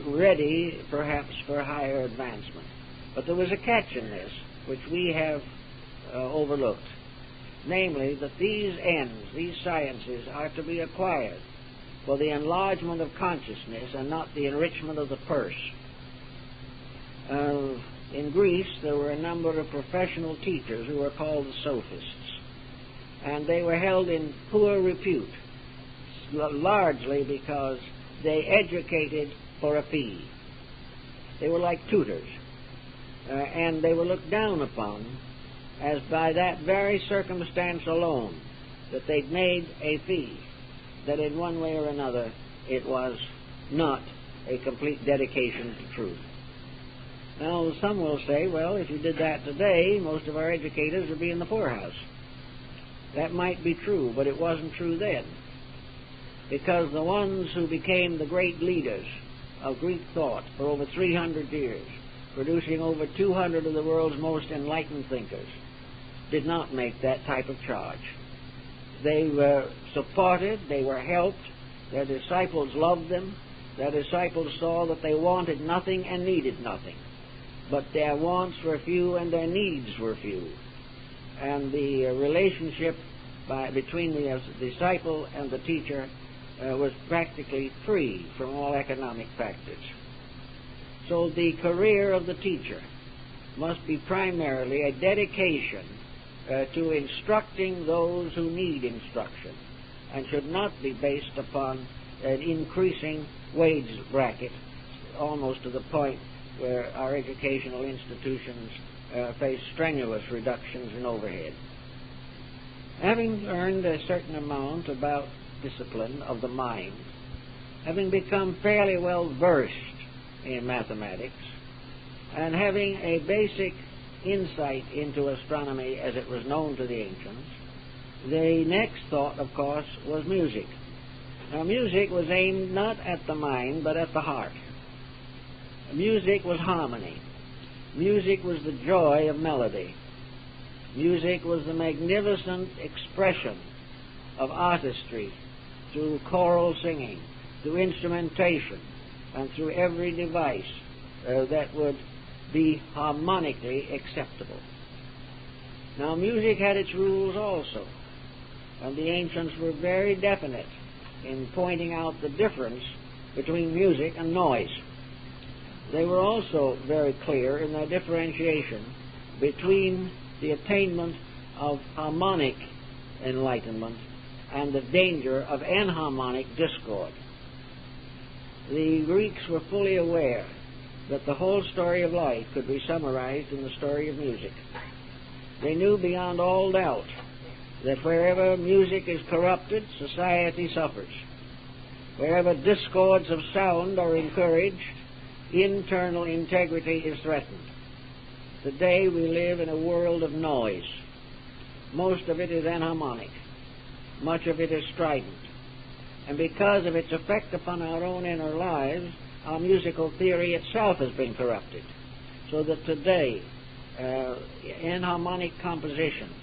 ready, perhaps, for higher advancement. But there was a catch in this, which we have overlooked. Namely, that these ends, these sciences, are to be acquired for the enlargement of consciousness and not the enrichment of the purse. In Greece, there were a number of professional teachers who were called the sophists, and they were held in poor repute, largely because they educated for a fee. They were like tutors, and they were looked down upon as by that very circumstance alone that they'd made a fee, that in one way or another it was not a complete dedication to truth. Now, some will say, well, if you did that today, most of our educators would be in the poorhouse. That might be true, but it wasn't true then, because the ones who became the great leaders of Greek thought for over 300 years, producing over 200 of the world's most enlightened thinkers, did not make that type of charge. They were supported, they were helped, their disciples loved them, their disciples saw that they wanted nothing and needed nothing, but their wants were few and their needs were few. And the relationship between the disciple and the teacher was practically free from all economic factors. So the career of the teacher must be primarily a dedication to instructing those who need instruction, and should not be based upon an increasing wage bracket, almost to the point where our educational institutions face strenuous reductions in overhead. Having learned a certain amount about discipline of the mind, having become fairly well versed in mathematics, and having a basic insight into astronomy as it was known to the ancients, the next thought, of course, was music. Now, music was aimed not at the mind, but at the heart. Music was harmony. Music was the joy of melody. Music was the magnificent expression of artistry through choral singing, through instrumentation, and through every device that would be harmonically acceptable. Now, music had its rules also. And the ancients were very definite in pointing out the difference between music and noise. They were also very clear in their differentiation between the attainment of harmonic enlightenment and the danger of enharmonic discord. The Greeks were fully aware that the whole story of life could be summarized in the story of music. They knew beyond all doubt that wherever music is corrupted, society suffers. Wherever discords of sound are encouraged, internal integrity is threatened. Today we live in a world of noise. Most of it is enharmonic. Much of it is strident. And because of its effect upon our own inner lives, our musical theory itself has been corrupted. So that today, enharmonic compositions,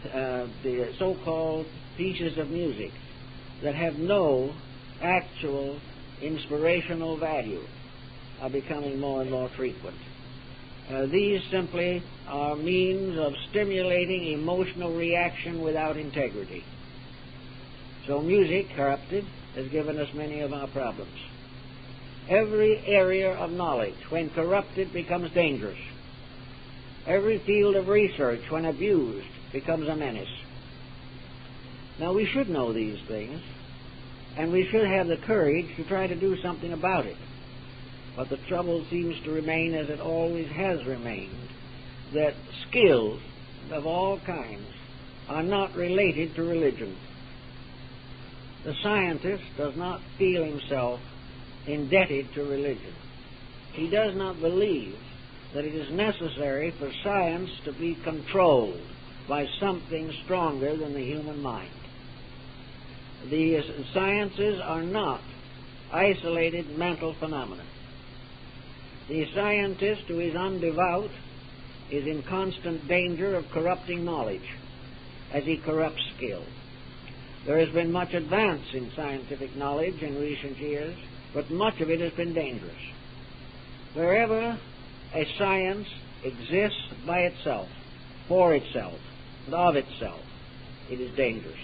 the so-called pieces of music that have no actual inspirational value, are becoming more and more frequent. These simply are means of stimulating emotional reaction without integrity. So music, corrupted, has given us many of our problems. Every area of knowledge, when corrupted, becomes dangerous. Every field of research, when abused, becomes a menace. Now, we should know these things, and we should have the courage to try to do something about it. But the trouble seems to remain, as it always has remained, that skills of all kinds are not related to religion. The scientist does not feel himself indebted to religion. He does not believe that it is necessary for science to be controlled by something stronger than the human mind. The sciences are not isolated mental phenomena. The scientist who is undevout is in constant danger of corrupting knowledge as he corrupts skill. There has been much advance in scientific knowledge in recent years, but much of it has been dangerous. Wherever a science exists by itself, for itself, and of itself, it is dangerous.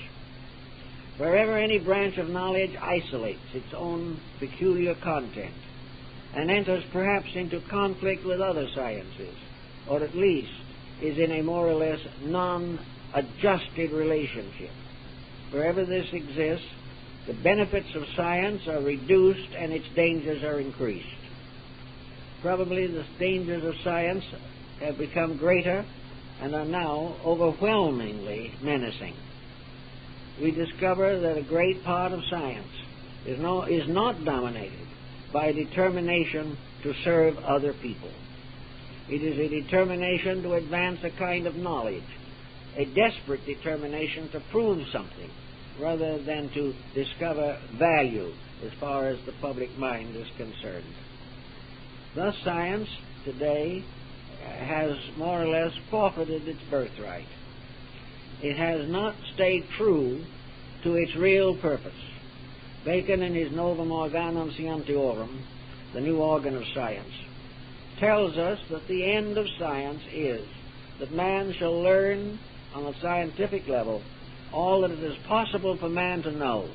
Wherever any branch of knowledge isolates its own peculiar content and enters perhaps into conflict with other sciences, or at least is in a more or less non-adjusted relationship, wherever this exists, the benefits of science are reduced and its dangers are increased. Probably the dangers of science have become greater and are now overwhelmingly menacing. We discover that a great part of science is not dominated by a determination to serve other people. It is a determination to advance a kind of knowledge, a desperate determination to prove something, rather than to discover value as far as the public mind is concerned. Thus, science today has more or less forfeited its birthright. It has not stayed true to its real purpose. Bacon, in his Novum Organum Scientiorum, the new organ of science, tells us that the end of science is that man shall learn on a scientific level all that it is possible for man to know,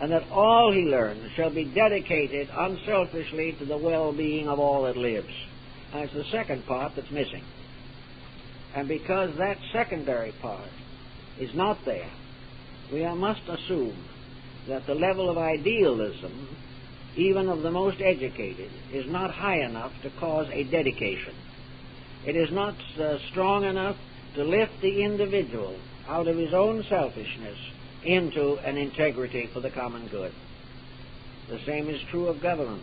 and that all he learns shall be dedicated unselfishly to the well-being of all that lives. And it's the second part that's missing. And because that secondary part is not there, we must assume that the level of idealism, even of the most educated, is not high enough to cause a dedication. It is not strong enough to lift the individual out of his own selfishness into an integrity for the common good. The same is true of government.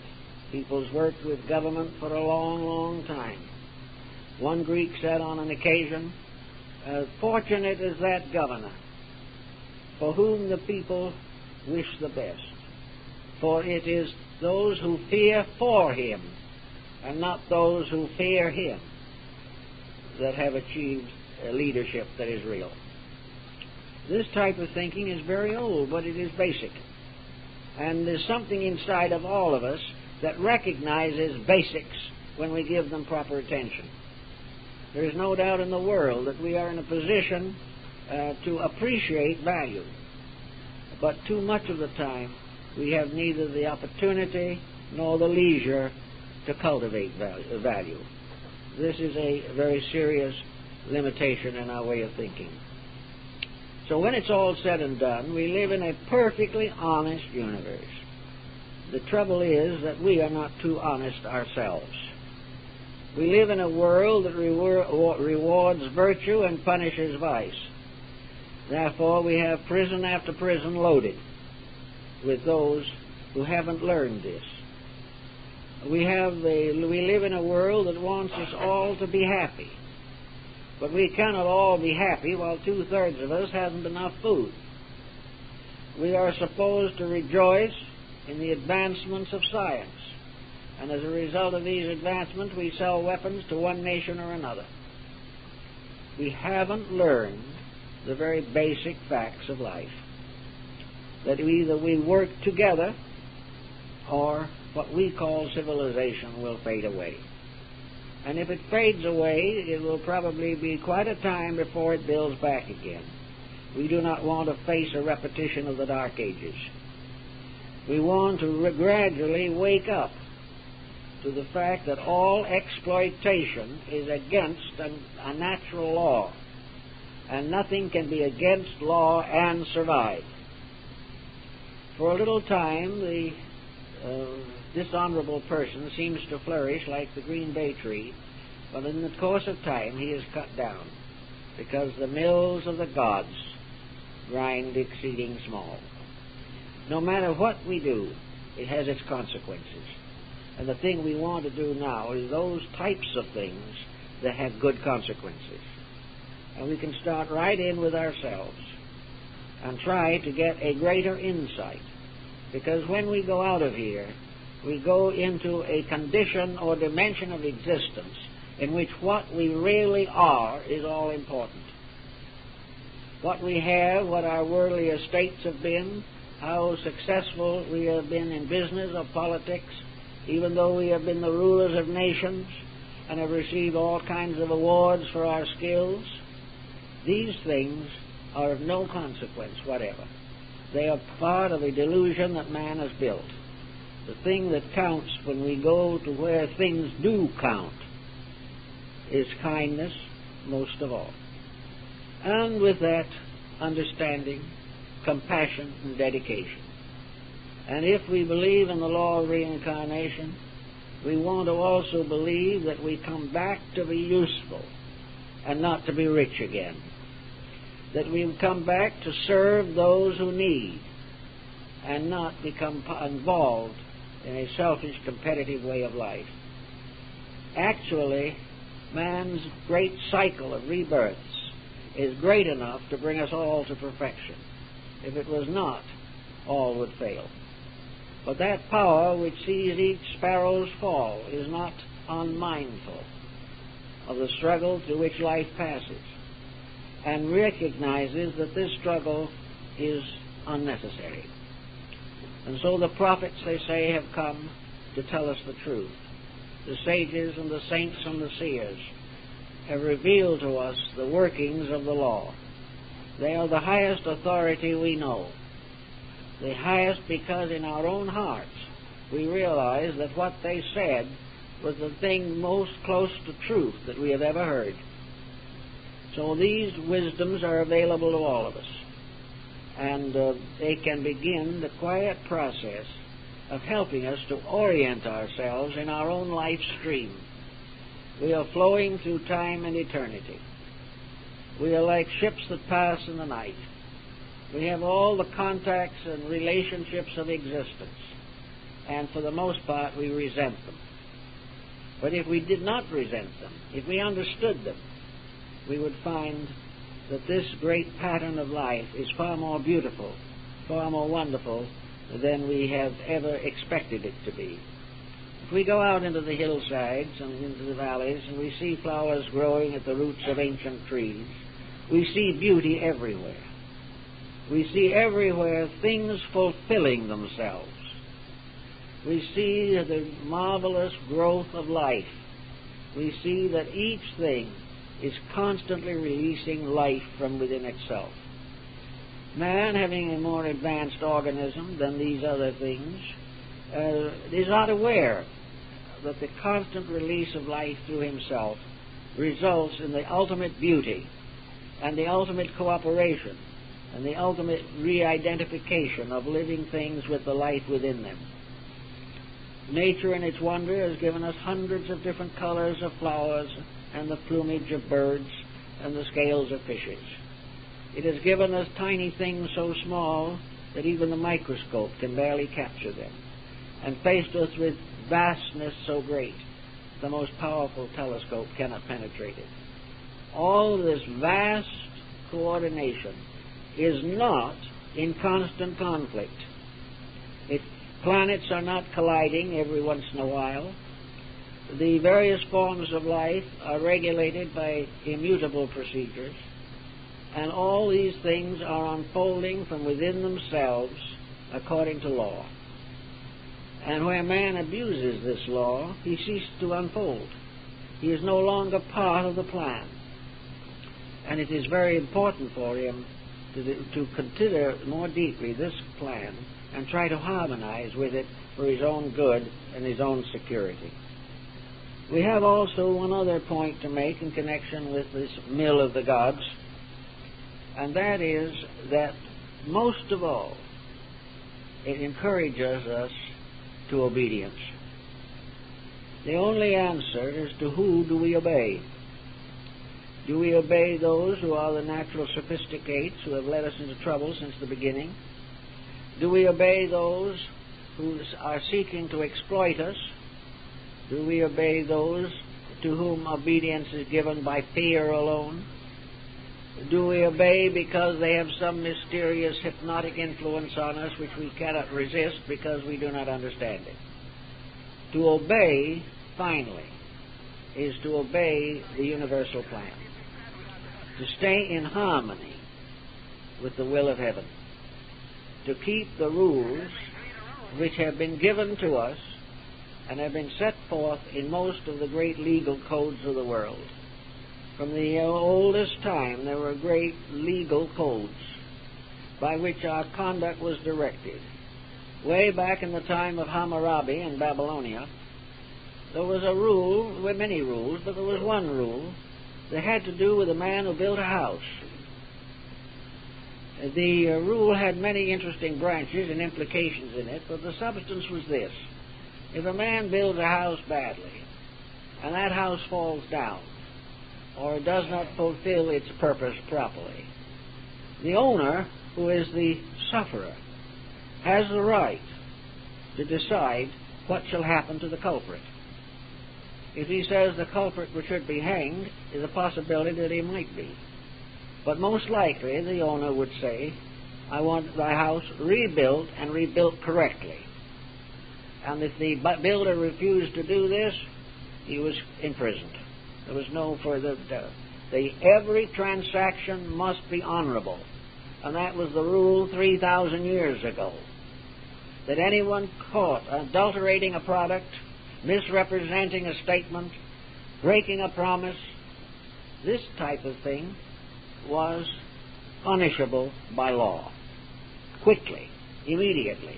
People's worked with government for a long, long time. One Greek said on an occasion, "Fortunate is that governor for whom the people wish the best, for it is those who fear for him and not those who fear him that have achieved a leadership that is real." This type of thinking is very old, but it is basic. And there's something inside of all of us that recognizes basics when we give them proper attention. There is no doubt in the world that we are in a position to appreciate value. But too much of the time, we have neither the opportunity nor the leisure to cultivate value. This is a very serious limitation in our way of thinking. So when it's all said and done, we live in a perfectly honest universe. The trouble is that we are not too honest ourselves. We live in a world that rewards virtue and punishes vice. Therefore, we have prison after prison loaded with those who haven't learned this. We live in a world that wants us all to be happy. But we cannot all be happy while 2/3 of us haven't enough food. We are supposed to rejoice in the advancements of science. And as a result of these advancements, we sell weapons to one nation or another. We haven't learned the very basic facts of life. That either we work together or what we call civilization will fade away. And if it fades away, it will probably be quite a time before it builds back again. We do not want to face a repetition of the Dark Ages. We want to gradually wake up to the fact that all exploitation is against a natural law, and nothing can be against law and survive. For a little time, the dishonorable person seems to flourish like the green bay tree, but in the course of time he is cut down, because the mills of the gods grind exceeding small. No matter what we do, it has its consequences. And the thing we want to do now is those types of things that have good consequences. And we can start right in with ourselves and try to get a greater insight. Because when we go out of here, we go into a condition or dimension of existence in which what we really are is all important. What we have, what our worldly estates have been, how successful we have been in business or politics, even though we have been the rulers of nations and have received all kinds of awards for our skills, these things are of no consequence whatever. They are part of a delusion that man has built. The thing that counts when we go to where things do count is kindness, most of all. And with that, understanding, compassion, and dedication. And if we believe in the law of reincarnation, we want to also believe that we come back to be useful and not to be rich again. That we come back to serve those who need and not become involved in a selfish, competitive way of life. Actually, man's great cycle of rebirths is great enough to bring us all to perfection. If it was not, all would fail. But that power which sees each sparrow's fall is not unmindful of the struggle through which life passes, and recognizes that this struggle is unnecessary. And so the prophets, they say, have come to tell us the truth. The sages and the saints and the seers have revealed to us the workings of the law. They are the highest authority we know. The highest because in our own hearts we realize that what they said was the thing most close to truth that we have ever heard. So these wisdoms are available to all of us. And they can begin the quiet process of helping us to orient ourselves in our own life stream. We are flowing through time and eternity. We are like ships that pass in the night. We have all the contacts and relationships of existence, and for the most part we resent them. But if we did not resent them, if we understood them, we would find that this great pattern of life is far more beautiful, far more wonderful than we have ever expected it to be. If we go out into the hillsides and into the valleys and we see flowers growing at the roots of ancient trees, we see beauty everywhere. We see everywhere things fulfilling themselves. We see the marvelous growth of life. We see that each thing is constantly releasing life from within itself. Man, having a more advanced organism than these other things, is not aware that the constant release of life through himself results in the ultimate beauty and the ultimate cooperation and the ultimate re-identification of living things with the life within them. Nature in its wonder has given us hundreds of different colors of flowers and the plumage of birds and the scales of fishes. It has given us tiny things so small that even the microscope can barely capture them, and faced us with vastness so great the most powerful telescope cannot penetrate it. All this vast coordination is not in constant conflict. If planets are not colliding every once in a while, the various forms of life are regulated by immutable procedures, and all these things are unfolding from within themselves according to law. And where man abuses this law, he ceases to unfold. He is no longer part of the plan. And it is very important for him to consider more deeply this plan and try to harmonize with it for his own good and his own security. We have also one other point to make in connection with this mill of the gods, and that is that most of all it encourages us to obedience. The only answer is to who do we obey? Do we obey those who are the natural sophisticates who have led us into trouble since the beginning? Do we obey those who are seeking to exploit us? Do we obey those to whom obedience is given by fear alone? Do we obey because they have some mysterious hypnotic influence on us which we cannot resist because we do not understand it? To obey, finally, is to obey the universal plan, to stay in harmony with the will of heaven, to keep the rules which have been given to us and have been set forth in most of the great legal codes of the world. From the oldest time, there were great legal codes by which our conduct was directed. Way back in the time of Hammurabi in Babylonia, there was a rule, there were many rules, but there was one rule that had to do with a man who built a house. The rule had many interesting branches and implications in it, but the substance was this. If a man builds a house badly, and that house falls down, or does not fulfill its purpose properly, the owner, who is the sufferer, has the right to decide what shall happen to the culprit. If he says the culprit should be hanged, there's a possibility that he might be. But most likely the owner would say, I want the house rebuilt and rebuilt correctly. And if the builder refused to do this, he was imprisoned. There was no further doubt. Every transaction must be honorable. And that was the rule 3,000 years ago. That anyone caught adulterating a product, misrepresenting a statement, breaking a promise, this type of thing was punishable by law, quickly, immediately,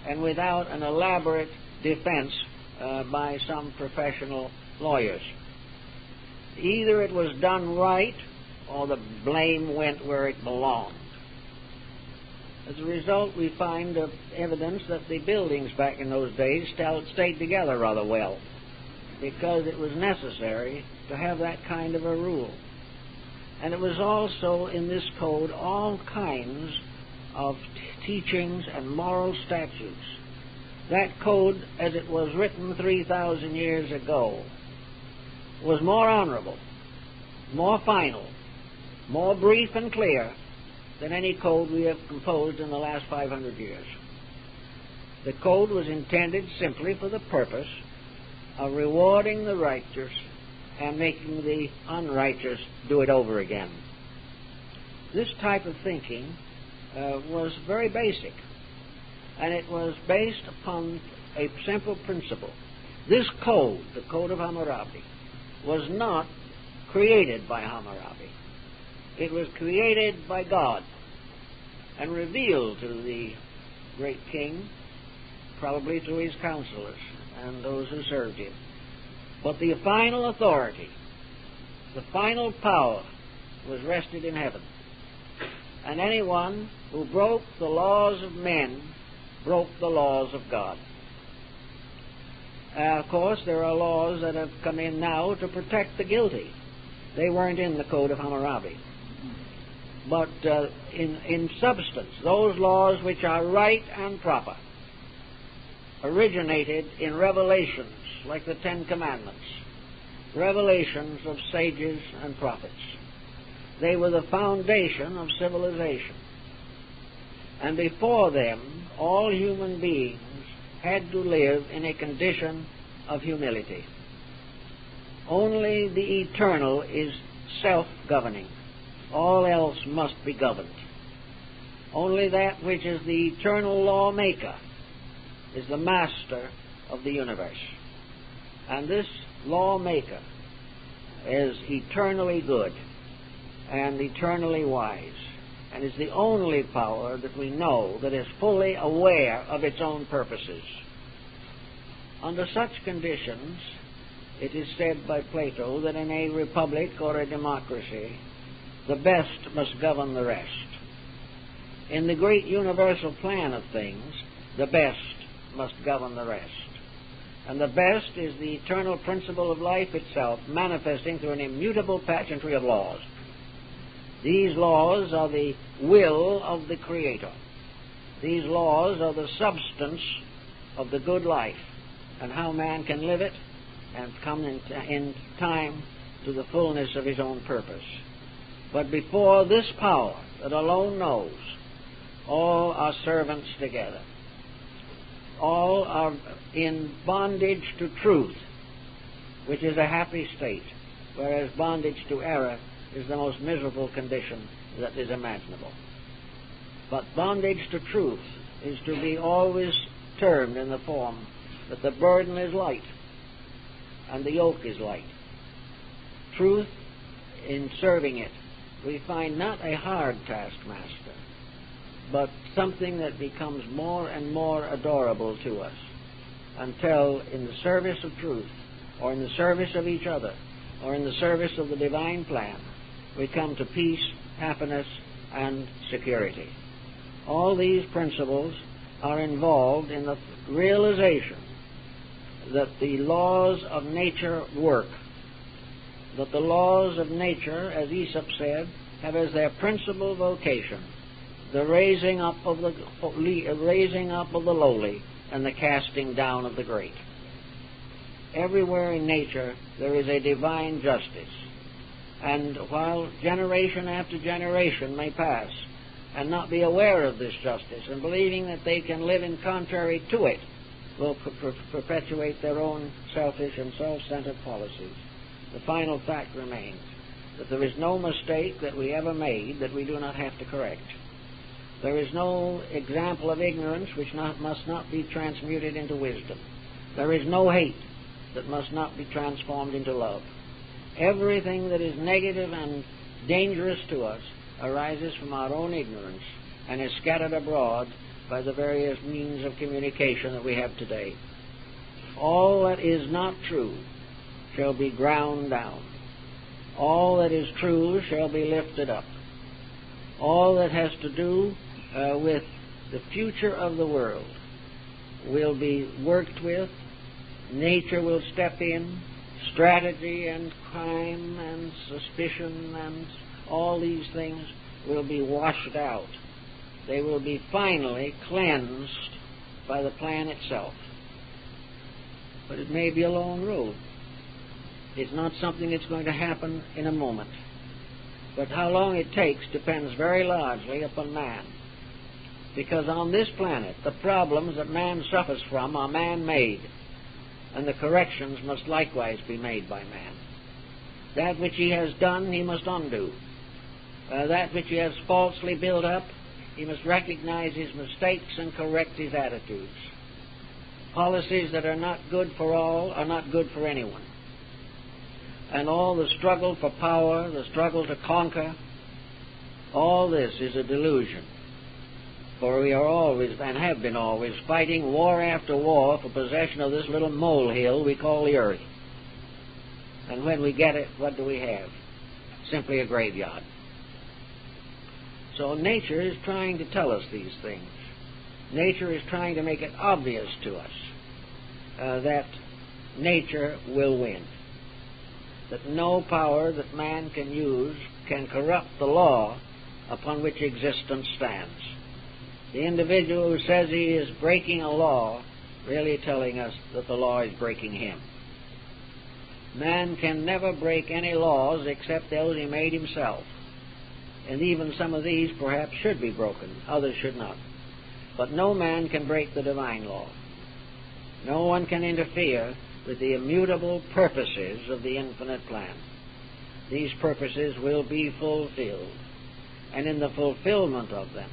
and without an elaborate defense by some professional lawyers. Either it was done right or the blame went where it belonged. As a result, we find evidence that the buildings back in those days stayed together rather well, because it was necessary to have that kind of a rule. And it was also in this code all kinds of teachings and moral statutes. That code, as it was written 3,000 years ago, was more honorable, more final, more brief and clear than any code we have composed in the last 500 years. The code was intended simply for the purpose of rewarding the righteous and making the unrighteous do it over again. This type of thinking was very basic, and it was based upon a simple principle. This code, the Code of Hammurabi, was not created by Hammurabi. It was created by God and revealed to the great king, probably through his counselors and those who served him. But the final authority, the final power, was rested in heaven. And anyone who broke the laws of men broke the laws of God. Of course, there are laws that have come in now to protect the guilty. They weren't in the Code of Hammurabi. But in substance, those laws which are right and proper originated in revelations like the Ten Commandments, revelations of sages and prophets. They were the foundation of civilization. And before them, all human beings had to live in a condition of humility. Only the eternal is self-governing. All else must be governed. Only that which is the eternal lawmaker is the master of the universe. And this lawmaker is eternally good and eternally wise, and is the only power that we know that is fully aware of its own purposes. Under such conditions, it is said by Plato that in a republic or a democracy, the best must govern the rest. In the great universal plan of things, the best must govern the rest. And the best is the eternal principle of life itself, manifesting through an immutable pageantry of laws. These laws are the will of the Creator. These laws are the substance of the good life and how man can live it and come in time to the fullness of his own purpose. But before this power that alone knows, all are servants together. All are in bondage to truth, which is a happy state, whereas bondage to error is the most miserable condition that is imaginable. But bondage to truth is to be always termed in the form that the burden is light and the yoke is light. Truth, in serving it, we find not a hard taskmaster, but something that becomes more and more adorable to us, until in the service of truth, or in the service of each other, or in the service of the divine plan, we come to peace, happiness, and security. All these principles are involved in the realization that the laws of nature work, that the laws of nature, as Aesop said, have as their principal vocation the raising up of the lowly and the casting down of the great. Everywhere in nature there is a divine justice, and while generation after generation may pass and not be aware of this justice and believing that they can live in contrary to it, will perpetuate their own selfish and self-centered policies, the final fact remains that there is no mistake that we ever made that we do not have to correct. There is no example of ignorance which must not be transmuted into wisdom. There is no hate that must not be transformed into love. Everything that is negative and dangerous to us arises from our own ignorance and is scattered abroad by the various means of communication that we have today. All that is not true shall be ground down. All that is true shall be lifted up. All that has to do with the future of the world will be worked with. Nature will step in. Strategy and crime and suspicion and all these things will be washed out. They will be finally cleansed by the plan itself. But it may be a long road. It's not something that's going to happen in a moment. But how long it takes depends very largely upon man. Because on this planet, the problems that man suffers from are man-made, and the corrections must likewise be made by man. That which he has done, he must undo. That which he has falsely built up, he must recognize his mistakes and correct his attitudes. Policies that are not good for all are not good for anyone. and all the struggle for power, the struggle to conquer, all this is a delusion. For we are always, and have been always, fighting war after war for possession of this little molehill we call the earth. And when we get it, what do we have? Simply a graveyard. So nature is trying to tell us these things. Nature is trying to make it obvious to us that nature will win. That no power that man can use can corrupt the law upon which existence stands. The individual who says he is breaking a law, really telling us that the law is breaking him. Man can never break any laws except those he made himself. And even some of these perhaps should be broken, others should not. But no man can break the divine law. No one can interfere with the immutable purposes of the infinite plan. These purposes will be fulfilled, and in the fulfillment of them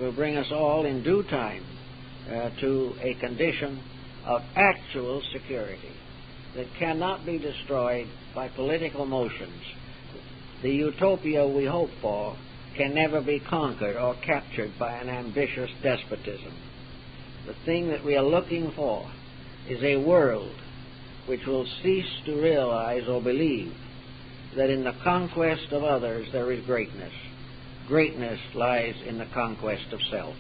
will bring us all in due time to a condition of actual security that cannot be destroyed by political motions. The utopia we hope for can never be conquered or captured by an ambitious despotism. The thing that we are looking for is a world which will cease to realize or believe that in the conquest of others there is greatness. Greatness lies in the conquest of self.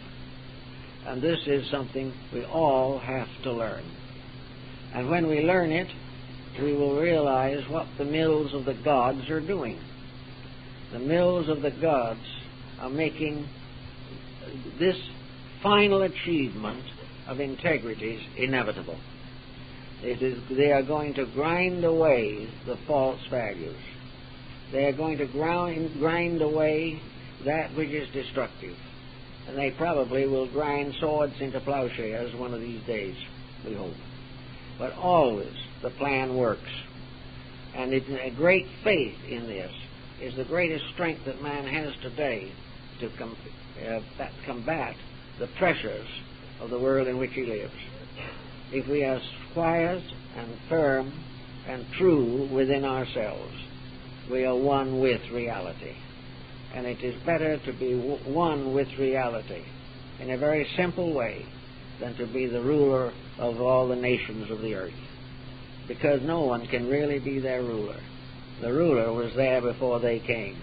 And this is something we all have to learn. And when we learn it, we will realize what the mills of the gods are doing. The mills of the gods are making this final achievement of integrities inevitable. They are going to grind away the false values. They are going to grind away that which is destructive. And they probably will grind swords into plowshares one of these days, we hope. But always the plan works. And a great faith in this is the greatest strength that man has today to combat the pressures of the world in which he lives. If we are quiet and firm and true within ourselves, we are one with reality. And it is better to be one with reality in a very simple way than to be the ruler of all the nations of the earth. Because no one can really be their ruler. The ruler was there before they came.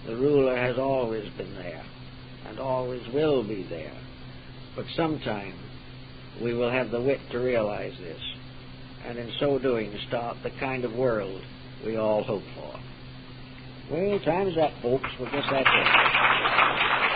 The ruler has always been there and always will be there. But sometime we will have the wit to realize this, and in so doing start the kind of world we all hope for. Well, time's up, folks. We'll get that done.